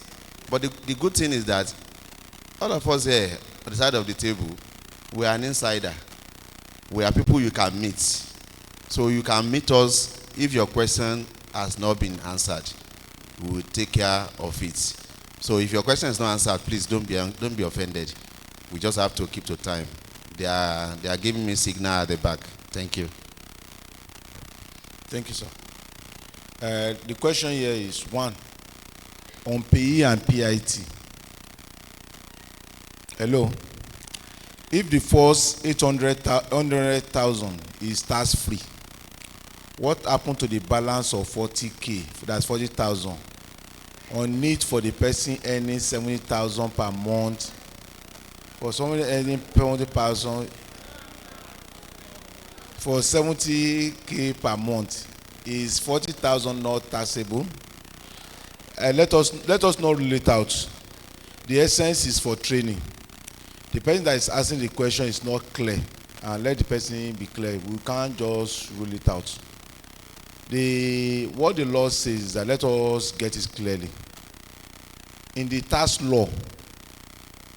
But the good thing is that all of us here on the side of the table, we are an insider. We are people you can meet. So you can meet us if your question has not been answered. We will take care of it. So if your question is not answered, please don't be offended. We just have to keep to time. They are giving me signal at the back. Thank you. Thank you, sir. The question here is one on PE and PIT. Hello. If the first 800,000 is tax free, what happened to the balance of 40K? That's 40,000 on it for the person earning 70,000 per month. For somebody earning 20,000 for 70K per month, is 40,000 not taxable? Let us not rule it out. The essence is for training. The person that is asking the question is not clear, and let the person be clear. We can't just rule it out. What the law says is that let us get it clearly. In the tax law,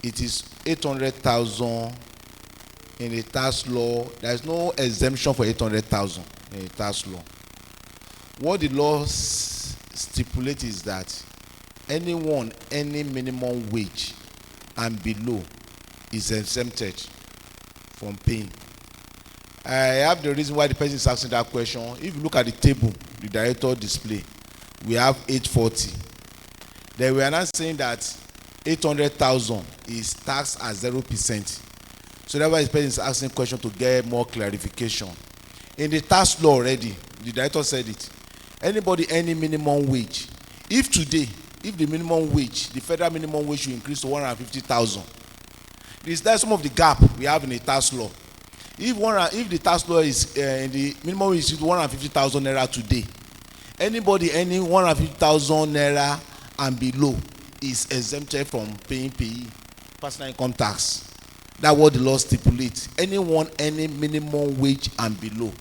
it is 800,000. In the tax law, there is no exemption for 800,000 in the tax law. What the law stipulates is that anyone, any minimum wage and below is exempted from paying. I have the reason why the person is asking that question. If you look at the table, the director display, we have 840. Then we are not saying that 800,000 is taxed at 0%. So that's why the person is asking question to get more clarification. In the tax law already, the director said it. Anybody, any minimum wage. If today, if the minimum wage, the federal minimum wage should increase to 150,000, that's some of the gap we have in the tax law. If the tax law is in the minimum wage is 150,000 naira today, anybody earning 150,000 naira and below is exempted from paying PE, personal income tax. That's what the law stipulates. Anyone earning minimum wage and below.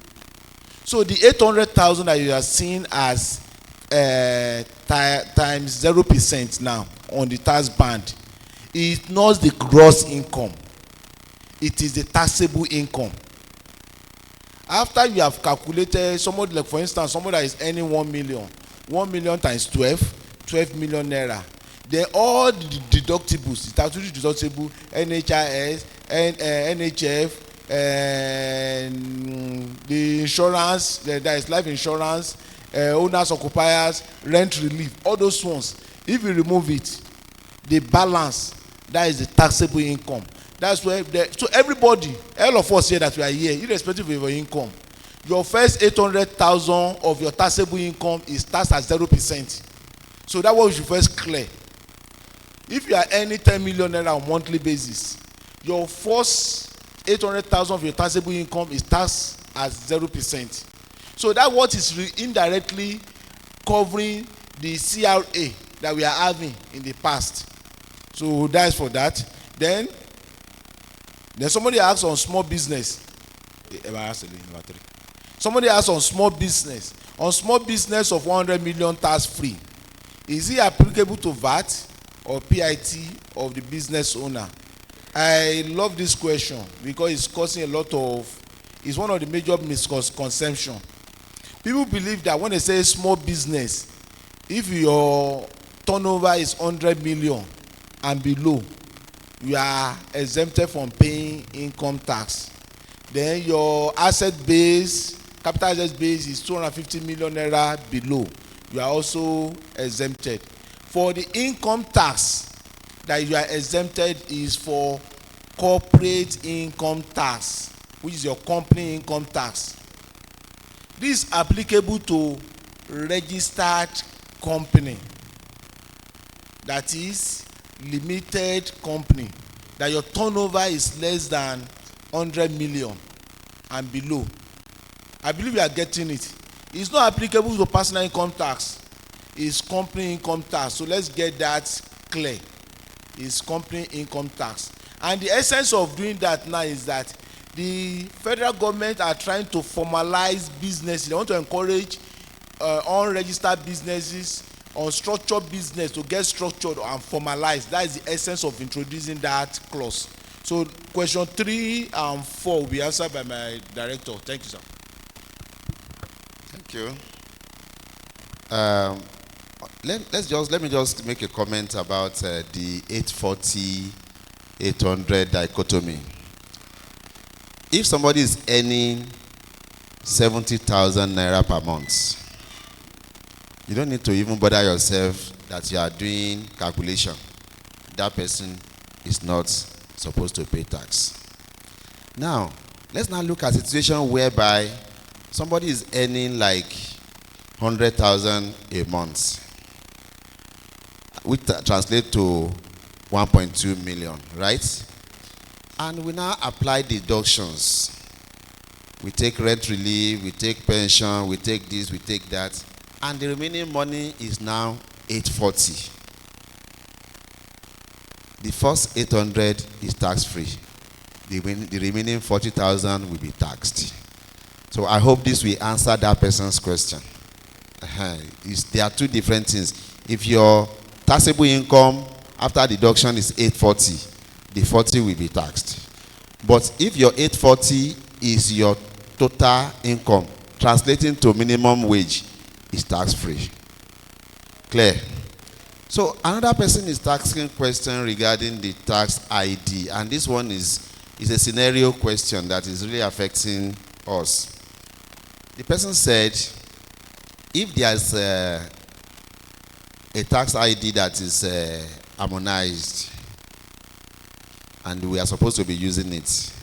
So the 800,000 that you are seeing as times 0% now on the tax band is not the gross income. It is the taxable income. After you have calculated, somebody like, for instance, somebody that is earning 1 million, 1 million times 12 million naira. Then all the deductibles, statutory deductible, NHIS, NHF, the insurance, there is life insurance, owners, occupiers, rent relief, all those ones. If you remove it, the balance, that is the taxable income. That's where, so everybody, all of us here that we are here, irrespective of your income, your first 800,000 of your taxable income is taxed at 0%. So that was your first clear. If you are earning 10 million naira on monthly basis, your first 800,000 of your taxable income is taxed at 0%. So that what is indirectly covering the CRA that we are having in the past. So that's for that. Then somebody asks on small business. Somebody asks on small business. On small business of 100 million tax free, is it applicable to VAT or PIT of the business owner? I love this question because it's causing a lot of, it's one of the major misconceptions. People believe that when they say small business, if your turnover is 100 million and below, you are exempted from paying income tax. Then your asset base, capital asset base is 250 million naira below, you are also exempted. For the income tax that you are exempted is for corporate income tax, which is your company income tax. This is applicable to registered company, that is limited company, that your turnover is less than 100 million and below. I believe you are getting it. It's not applicable to personal income tax. It's company income tax. So let's get that clear. It's company income tax. And the essence of doing that now is that the federal government are trying to formalize business. They want to encourage unregistered businesses, unstructured business to get structured and formalized. That is the essence of introducing that clause. So question 3 and 4 will be answered by my director. Thank you, sir. Thank you. Let me just make a comment about the 840-800 dichotomy. If somebody is earning 70,000 naira per month, you don't need to even bother yourself that you are doing calculation. That person is not supposed to pay tax. Now, let's now look at a situation whereby somebody is earning like 100,000 a month, which translates to 1.2 million, right? And we now apply deductions. We take rent relief, we take pension, we take this, we take that, and the remaining money is now 840. The first 800 is tax-free. The remaining 40,000 will be taxed. So I hope this will answer that person's question. There are two different things. If your taxable income after deduction is 840, the 40 will be taxed. But if your 840 is your total income, translating to minimum wage, is tax-free. Clear? So another person is asking question regarding the tax ID, and this one is a scenario question that is really affecting us. The person said, if there's a tax ID that is harmonized and we are supposed to be using it,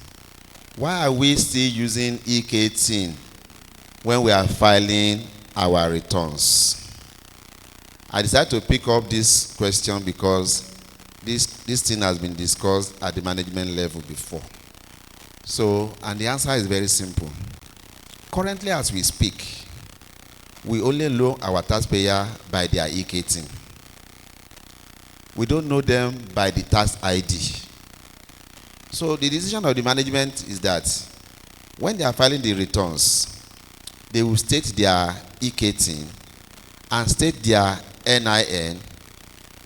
why are we still using E18 when we are filing our returns? I decided to pick up this question because this thing has been discussed at the management level before. So, and the answer is very simple. Currently, as we speak, we only know our taxpayer by their E18. We don't know them by the tax ID. So the decision of the management is that when they are filing the returns, they will state their E18 and state their NIN,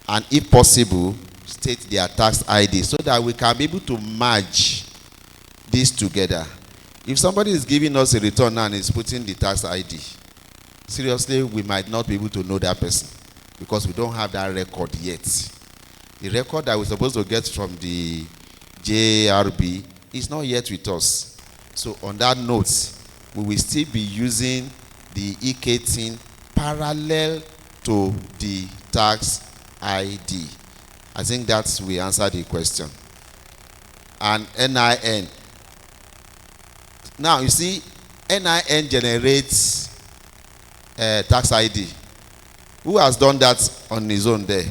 and if possible, state their tax ID so that we can be able to merge these together. If somebody is giving us a return and is putting the tax ID, seriously, we might not be able to know that person because we don't have that record yet. The record that we're supposed to get from the JRB is not yet with us. So on that note, we will still be using the E18 parallel to the tax ID. I think that we answered the question. And NIN. Now you see, NIN generates tax ID. Who has done that on his own there?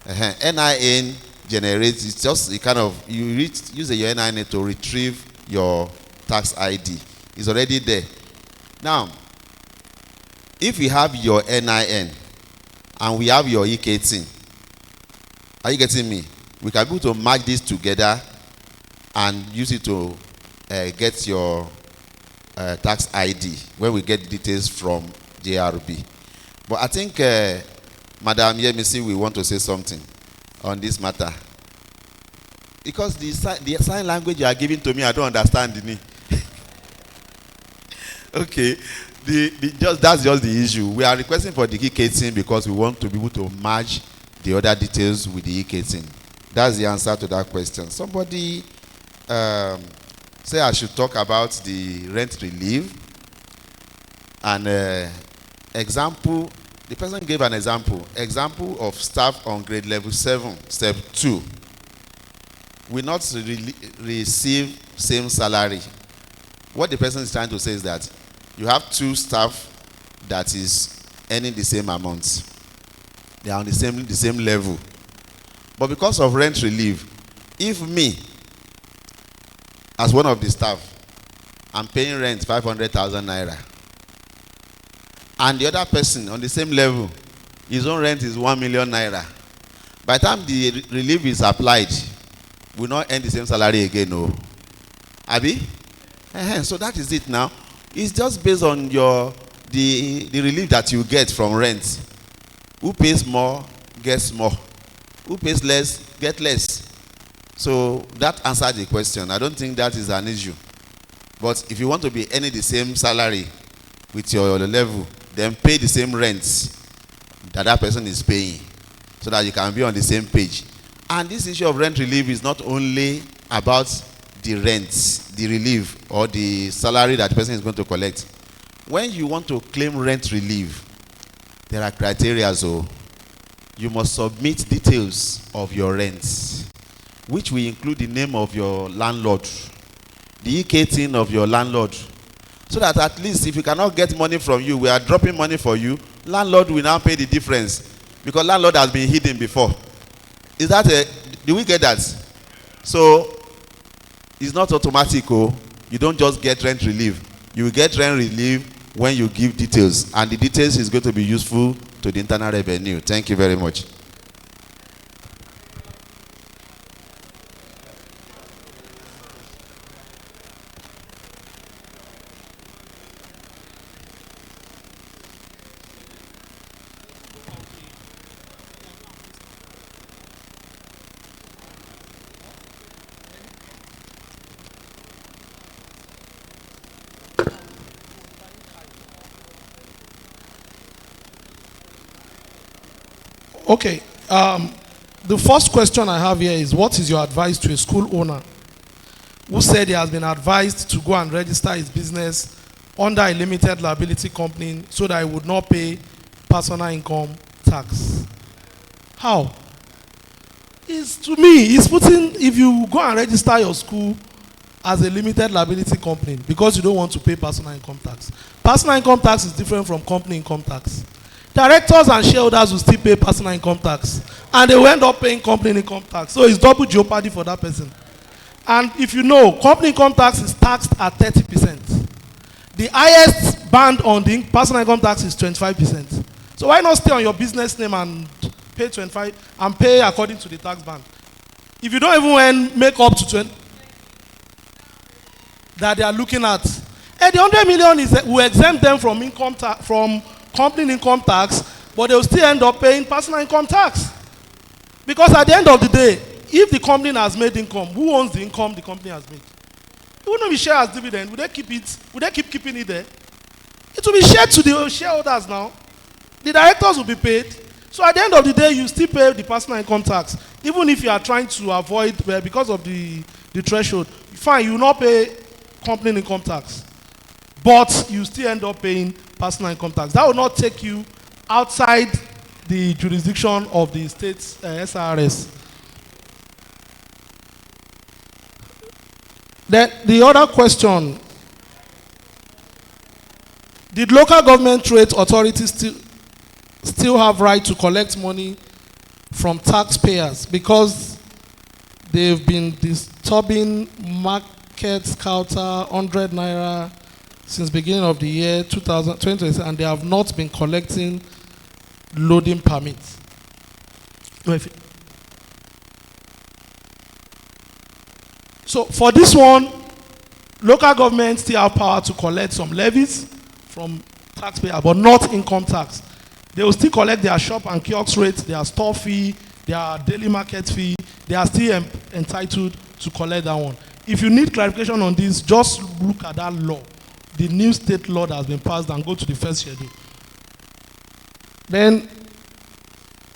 NIN generates, it's just a kind of, you use your NIN to retrieve your tax ID. It's already there. Now, if we have your NIN and we have your E18, are you getting me? We can go to match this together and use it to get your tax ID when we get the details from JRB. But I think Madam Yemisi, we want to say something on this matter. Because the sign language you are giving to me, I don't understand it. Okay, that's just the issue. We are requesting for the E18 because we want to be able to match the other details with the E18. That's the answer to that question. Somebody say I should talk about the rent relief. And example, the person gave an example. Example of staff on grade level 7, step 2. Will not receive same salary. What the person is trying to say is that you have 2 staff that is earning the same amount. They are on the same level. But because of rent relief, if me, as one of the staff, I'm paying rent 500,000 naira, and the other person on the same level, his own rent is 1 million naira, by the time the relief is applied, we will not earn the same salary again, no. Abi? So that is it now. It's just based on the relief that you get from rent. Who pays more gets more. Who pays less get less. So that answered the question. I don't think that is an issue. But if you want to be earning the same salary with your level, then pay the same rent that person is paying, so that you can be on the same page. And this issue of rent relief is not only about the rent, the relief, or the salary that the person is going to collect. When you want to claim rent relief, there are criteria. So you must submit details of your rent, which will include the name of your landlord, the E18 of your landlord, so that at least if you cannot get money from you, we are dropping money for you, landlord will now pay the difference, because landlord has been hidden before. Is that do we get that? So it's not automatic. Oh, you don't just get rent relief. You will get rent relief when you give details, and the details is going to be useful to the internal revenue. Thank you very much. Okay. The first question I have here is, what is your advice to a school owner who said he has been advised to go and register his business under a limited liability company so that he would not pay personal income tax? How? To me, it's putting, if you go and register your school as a limited liability company because you don't want to pay personal income tax. Personal income tax is different from company income tax. Directors and shareholders will still pay personal income tax, and they will end up paying company income tax. So it's double jeopardy for that person. And if you know, company income tax is taxed at 30%. The highest band on the personal income tax is 25%. So why not stay on your business name and pay 25 and pay according to the tax band? If you don't even make up to 20 that they are looking at, and the 100 million will exempt them from income tax, from company income tax, but they will still end up paying personal income tax. Because at the end of the day, if the company has made income, who owns the income the company has made? It wouldn't be shared as dividend. Would they keep it? Would they keep keeping it there? It will be shared to the shareholders now. The directors will be paid. So at the end of the day, you still pay the personal income tax, even if you are trying to avoid, because of the the threshold, fine, you will not pay company income tax, but you still end up paying personal income tax. That will not take you outside the jurisdiction of the state's SRS. Then the other question, did local government rate authorities still have right to collect money from taxpayers because they've been disturbing market counter 100 naira since beginning of the year 2020, and they have not been collecting loading permits? So for this one, local governments still have power to collect some levies from taxpayers, but not income tax. They will still collect their shop and kiosk rate, their store fee, their daily market fee. They are still entitled to collect that one. If you need clarification on this, just look at that law, the new state law that has been passed, and go to the first schedule. Then,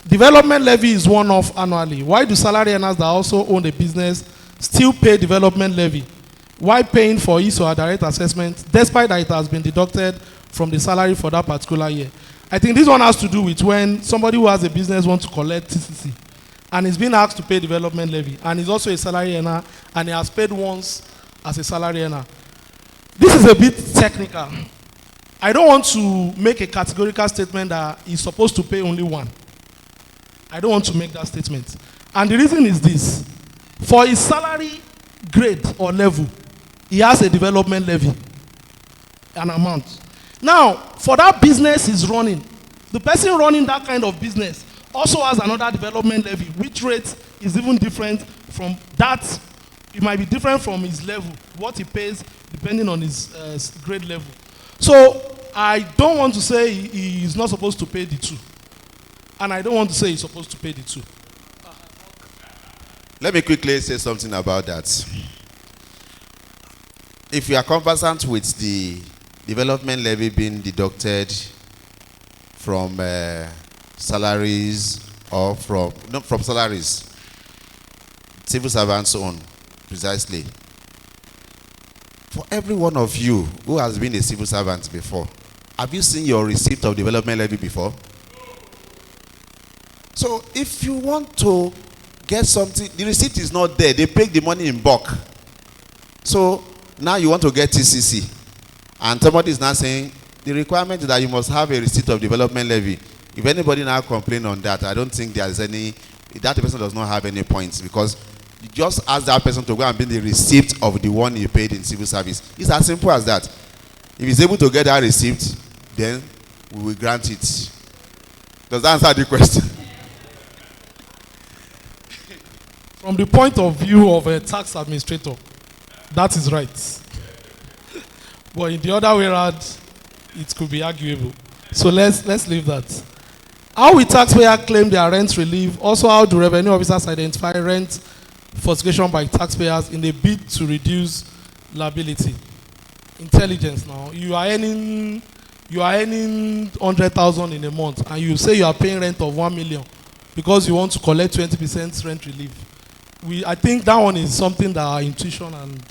development levy is one-off annually. Why do salary earners that also own a business still pay development levy? Why paying for his or her direct assessment, despite that it has been deducted from the salary for that particular year? I think this one has to do with when somebody who has a business wants to collect TCC and is being asked to pay development levy, and is also a salary earner, and he has paid once as a salary earner. This is a bit technical. I don't want to make a categorical statement that he's supposed to pay only one. I don't want to make that statement. And the reason is this. For his salary grade or level, he has a development levy, an amount. Now, for that business he's running, the person running that kind of business also has another development levy, which rate is even different from that. It might be different from his level, what he pays, depending on his grade level. So, I don't want to say he is not supposed to pay the two. And I don't want to say he's supposed to pay the two. Let me quickly say something about that. If you are conversant with the development levy being deducted from salaries or from salaries, civil servants own, precisely. For every one of you who has been a civil servant before, have you seen your receipt of development levy before? So if you want to get something, the receipt is not there. They pay the money in bulk. So now you want to get TCC. And somebody is now saying, the requirement is that you must have a receipt of development levy. If anybody now complain on that, I don't think there is any, that person does not have any points, because you just ask that person to go and bring the receipt of the one you paid in civil service. It's as simple as that. If he's able to get that receipt, then we will grant it. Does that answer the question? From the point of view of a tax administrator, that is right. But in the other way around, it could be arguable. So let's leave that. How will taxpayers claim their rent relief? Also, how do revenue officers identify rent falsification by taxpayers in a bid to reduce liability? Intelligence now. You are earning 100,000 in a month, and you say you are paying rent of 1 million because you want to collect 20% rent relief. I think that one is something that our intuition, and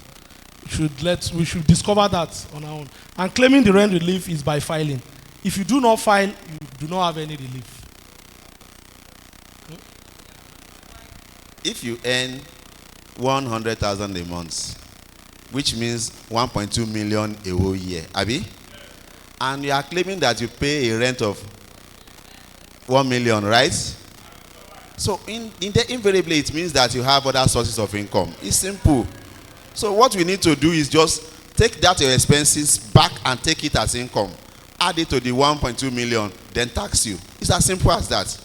we should discover that on our own. And claiming the rent relief is by filing. If you do not file, you do not have any relief. If you earn 100,000 a month, which means 1.2 million a whole year, Abi, and you are claiming that you pay a rent of 1 million, right? So invariably it means that you have other sources of income. It's simple. So what we need to do is just take that your expenses back and take it as income. Add it to the 1.2 million, then tax you. It's as simple as that.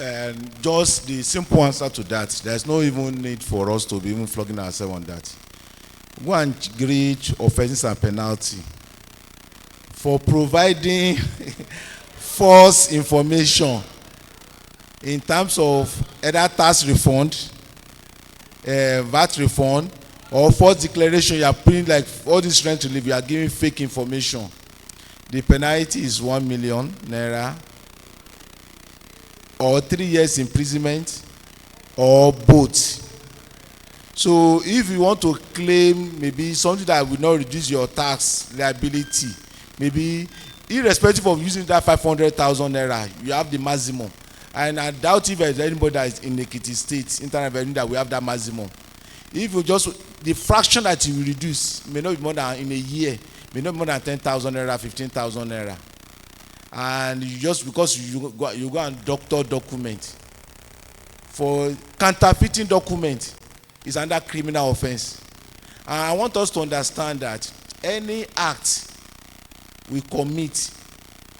And just the simple answer to that, there's no even need for us to be even flogging ourselves on that. Go and reach offenses and penalty for providing false information in terms of either tax refund, VAT refund, or false declaration. You are putting like all this rent relief, you are giving fake information. The penalty is 1 million naira or 3 years imprisonment or both. So if you want to claim maybe something that will not reduce your tax liability, maybe irrespective of using that 500,000 naira, you have the maximum. And I doubt if there is anybody that is in Ekiti State, internal revenue, that we have that maximum. If you just, the fraction that you will reduce may not be more than, in a year, may not be more than 10,000 naira, 15,000 naira. And you just, because you go and doctor document. For counterfeiting document is under criminal offense. And I want us to understand that any act we commit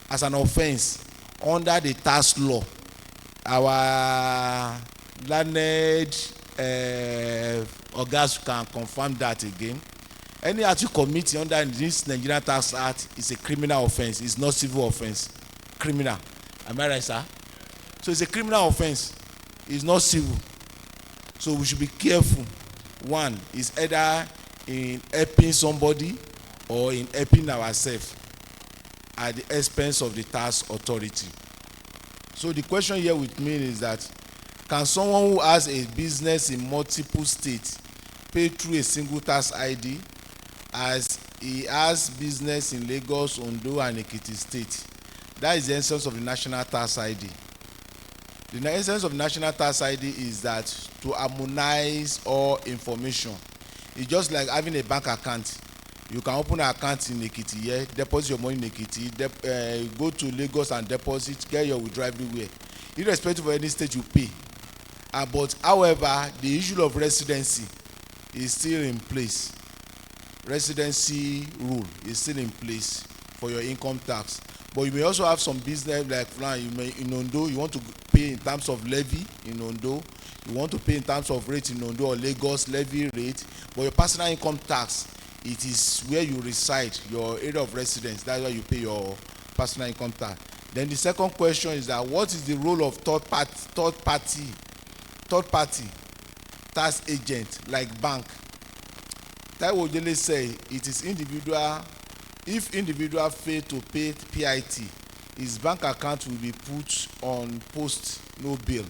as an offense under the tax law, our learned ogas can confirm that again. Any act you commit under this Nigerian Tax Act is a criminal offense. It's not civil offense. Criminal. Am I right, sir? So it's a criminal offense. It's not civil. So we should be careful. One is either in helping somebody or in helping ourselves at the expense of the tax authority. So the question here with me is that, can someone who has a business in multiple states pay through a single tax ID, as he has business in Lagos, Ondo, and Ekiti State? That is the essence of the national tax ID. The essence of the national tax ID is that to harmonize all information. It's just like having a bank account. You can open an account in Ekiti here, deposit your money in Ekiti, go to Lagos and deposit, get your withdrawal everywhere. Irrespective of any state you pay. But however, the issue of residency is still in place. Residency rule is still in place for your income tax. But you may also have some business, like now you may in Ondo, you want to pay in terms of levy in Ondo, you want to pay in terms of rate in Ondo or Lagos levy rate, but your personal income tax, it is where you reside, your area of residence. That's where you pay your personal income tax. Then the second question is that, what is the role of third party tax agent like bank? Taiwo Ojele say it is individual. If individual fail to pay PIT, his bank account will be put on post no bill.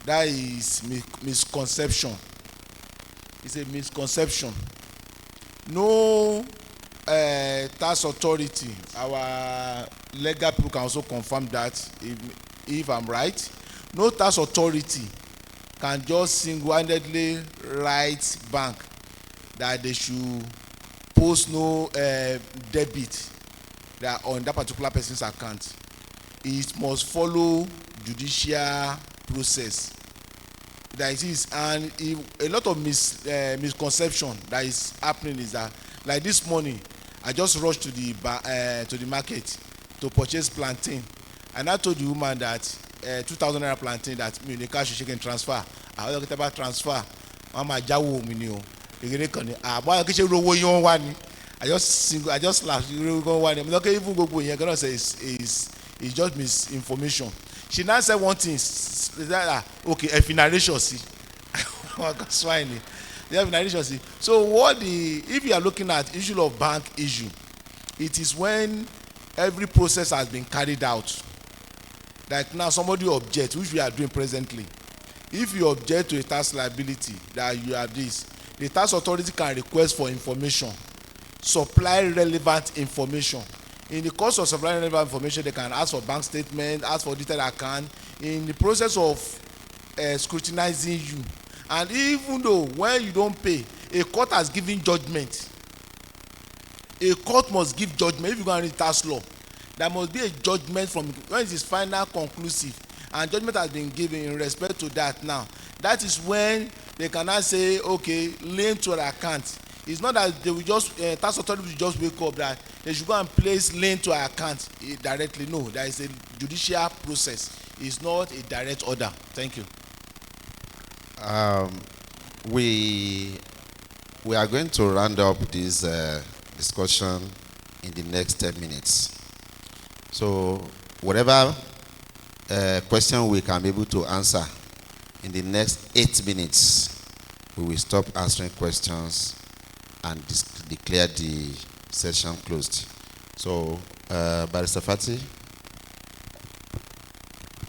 That is misconception. It's a misconception. No tax authority, our legal people can also confirm that, if I'm right. No tax authority can just single-handedly write bank that they should post no debit that on that particular person's account. It must follow judicial process. That is, and if a lot of misconception that is happening is that, like this morning, I just rushed to the market to purchase plantain, and I told the woman that 2,000 naira plantain that me the cash she can transfer. I was talking about transfer. Mama jawo mi ni o. I just laughed. I'm like, even go here, gonna say is just misinformation. She now said one thing. Okay, narration see. That's fine. Narration see. So if you are looking at issue of bank issue, it is when every process has been carried out. Like now, somebody objects, which we are doing presently. If you object to a tax liability that you have this, the tax authority can request for information, supply relevant information. In the course of supplying relevant information, they can ask for bank statement, ask for detailed account. In the process of scrutinizing you, and even though when you don't pay, a court has given judgment. A court must give judgment. If you go and read tax law, there must be a judgment from when it is final, conclusive, and judgment has been given in respect to that. Now, that is when they cannot say, okay, lien to an account. It's not that they will just tax authority will just wake up that they should go and place lien to an account directly. No, there is a judicial process. It's not a direct order. Thank you. We are going to round up this discussion in the next 10 minutes. So whatever question we can be able to answer in the next 8 minutes, we will stop answering questions and declare the session closed. So, Barrister Fati.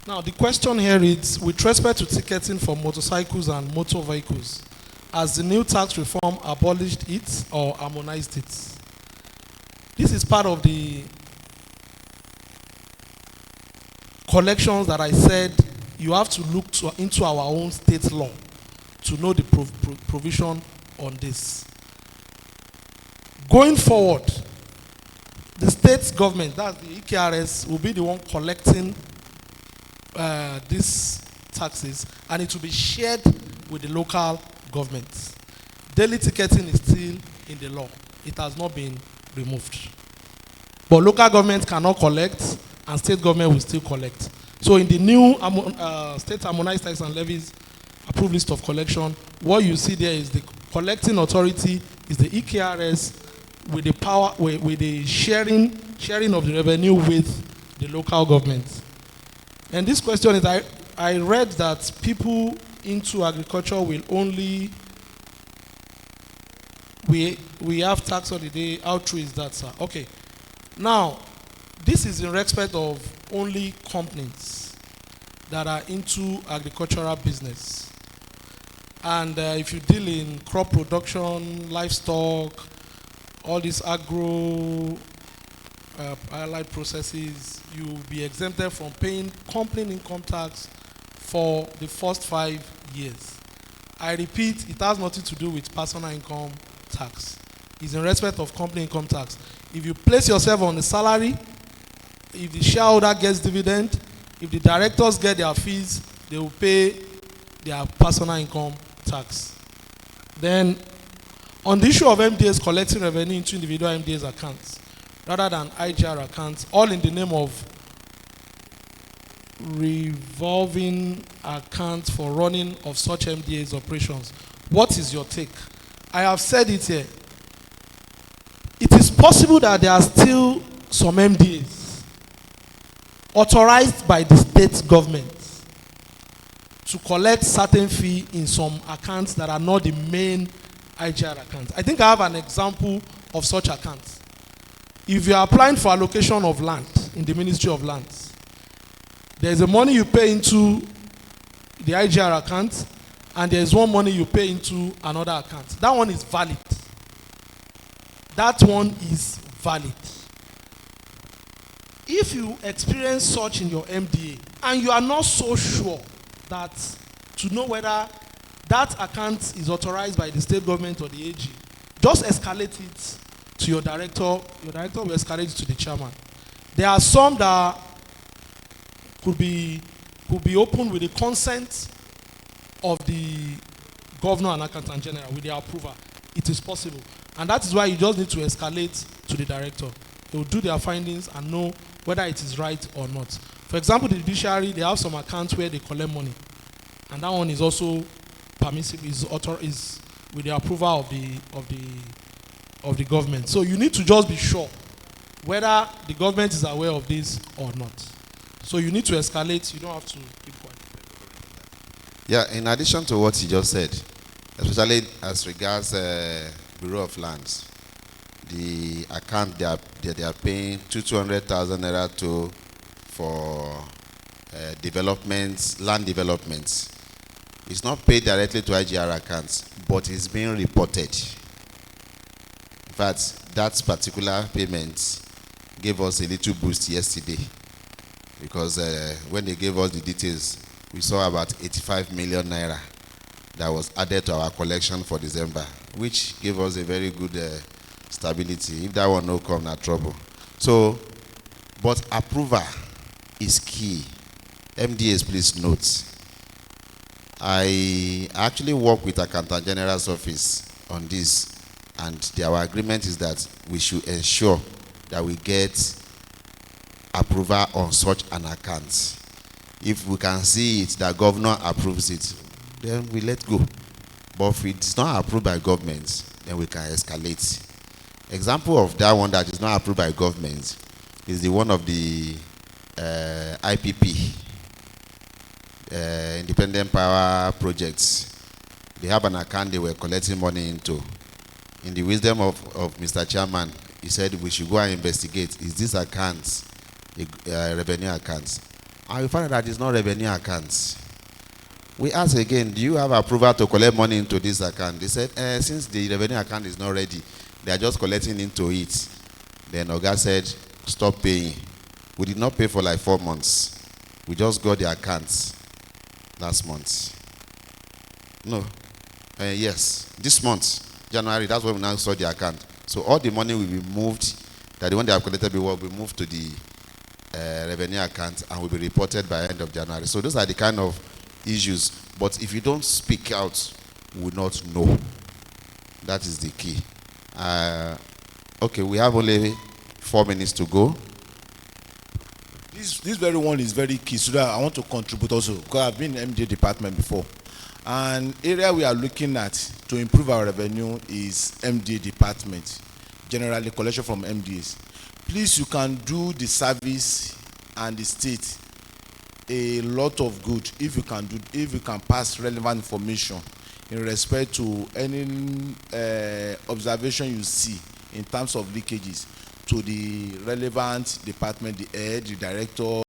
Now, the question here is, with respect to ticketing for motorcycles and motor vehicles, has the new tax reform abolished it or harmonized it? This is part of the collections that I said you have to look into our own state law to know the provision on this. Going forward, the state government, that's the Ekirs, will be the one collecting these taxes, and it will be shared with the local governments. Daily ticketing is still in the law. It has not been removed. But local government cannot collect, and state government will still collect. So in the new state harmonized tax and levies approved list of collection, what you see there is the collecting authority is the Ekirs with the power, with the sharing of the revenue with the local government. And this question is, I read that people into agriculture will only, we have tax holiday. How true is that, sir? Okay. Now, this is in respect of only companies that are into agricultural business. And if you deal in crop production, livestock, all these agro allied processes, you will be exempted from paying company income tax for the first 5 years. I repeat, it has nothing to do with personal income tax. It's in respect of company income tax. If you place yourself on a salary, if the shareholder gets dividend, if the directors get their fees, they will pay their personal income tax. Then, on the issue of MDAs collecting revenue into individual MDAs accounts, rather than IGR accounts, all in the name of revolving accounts for running of such MDAs operations. What is your take? I have said it here. It is possible that there are still some MDAs authorized by the state government to collect certain fee in some accounts that are not the main IGR accounts. I think I have an example of such accounts. If you are applying for allocation of land in the Ministry of Lands, there is a money you pay into the IGR account, and there is one money you pay into another account. That one is valid. That one is valid. If you experience such in your MDA, and you are not so sure that to know whether that account is authorized by the state government or the AG, just escalate it to your director. Your director will escalate it to the chairman. There are some that could be opened with the consent of the governor and accountant general, with their approval. It is possible. And that is why you just need to escalate to the director. They will do their findings and know whether it is right or not. For example, the judiciary, they have some accounts where they collect money. And that one is also permissible, is with the approval of the government. So you need to just be sure whether the government is aware of this or not. So you need to escalate. You don't have to keep quiet. Yeah, in addition to what you just said, especially as regards Bureau of Lands, the account they are paying 200,000 naira to for developments, land developments. It's not paid directly to IGR accounts, but it's being reported. In fact, that particular payment gave us a little boost yesterday, because when they gave us the details, we saw about 85 million naira that was added to our collection for December, which gave us a very good stability. If that one no come, na trouble. So, but approval is key. MDAs, please note. I actually work with Accountant General's office on this, and our agreement is that we should ensure that we get approval on such an account. If we can see it, that governor approves it, then we let go. But if it's not approved by government, then we can escalate. Example of that one that is not approved by government is the one of the IPP, Independent Power Projects. They have an account they were collecting money into. In the wisdom of Mr. Chairman, he said we should go and investigate. Is this account a revenue account? and we find that it's not revenue accounts. We ask again, do you have approval to collect money into this account? They said, since the revenue account is not ready, they are just collecting into it. Then Oga said, stop paying. We did not pay for like 4 months. We just got the accounts last month. No. Yes, this month, January, that's when we now saw the account. So all the money will be moved, that the one they have collected will be moved to the revenue account and will be reported by end of January. So those are the kind of issues. But if you don't speak out, we will not know. That is the key. Okay, we have only 4 minutes to go. This very one is very key, so that I want to contribute also, because I've been in MDA department before. And area we are looking at to improve our revenue is MDA department, generally collection from MDAs. Please, you can do the service and the state a lot of good if you can pass relevant information in respect to any observation you see in terms of leakages to the relevant department, the head, the director,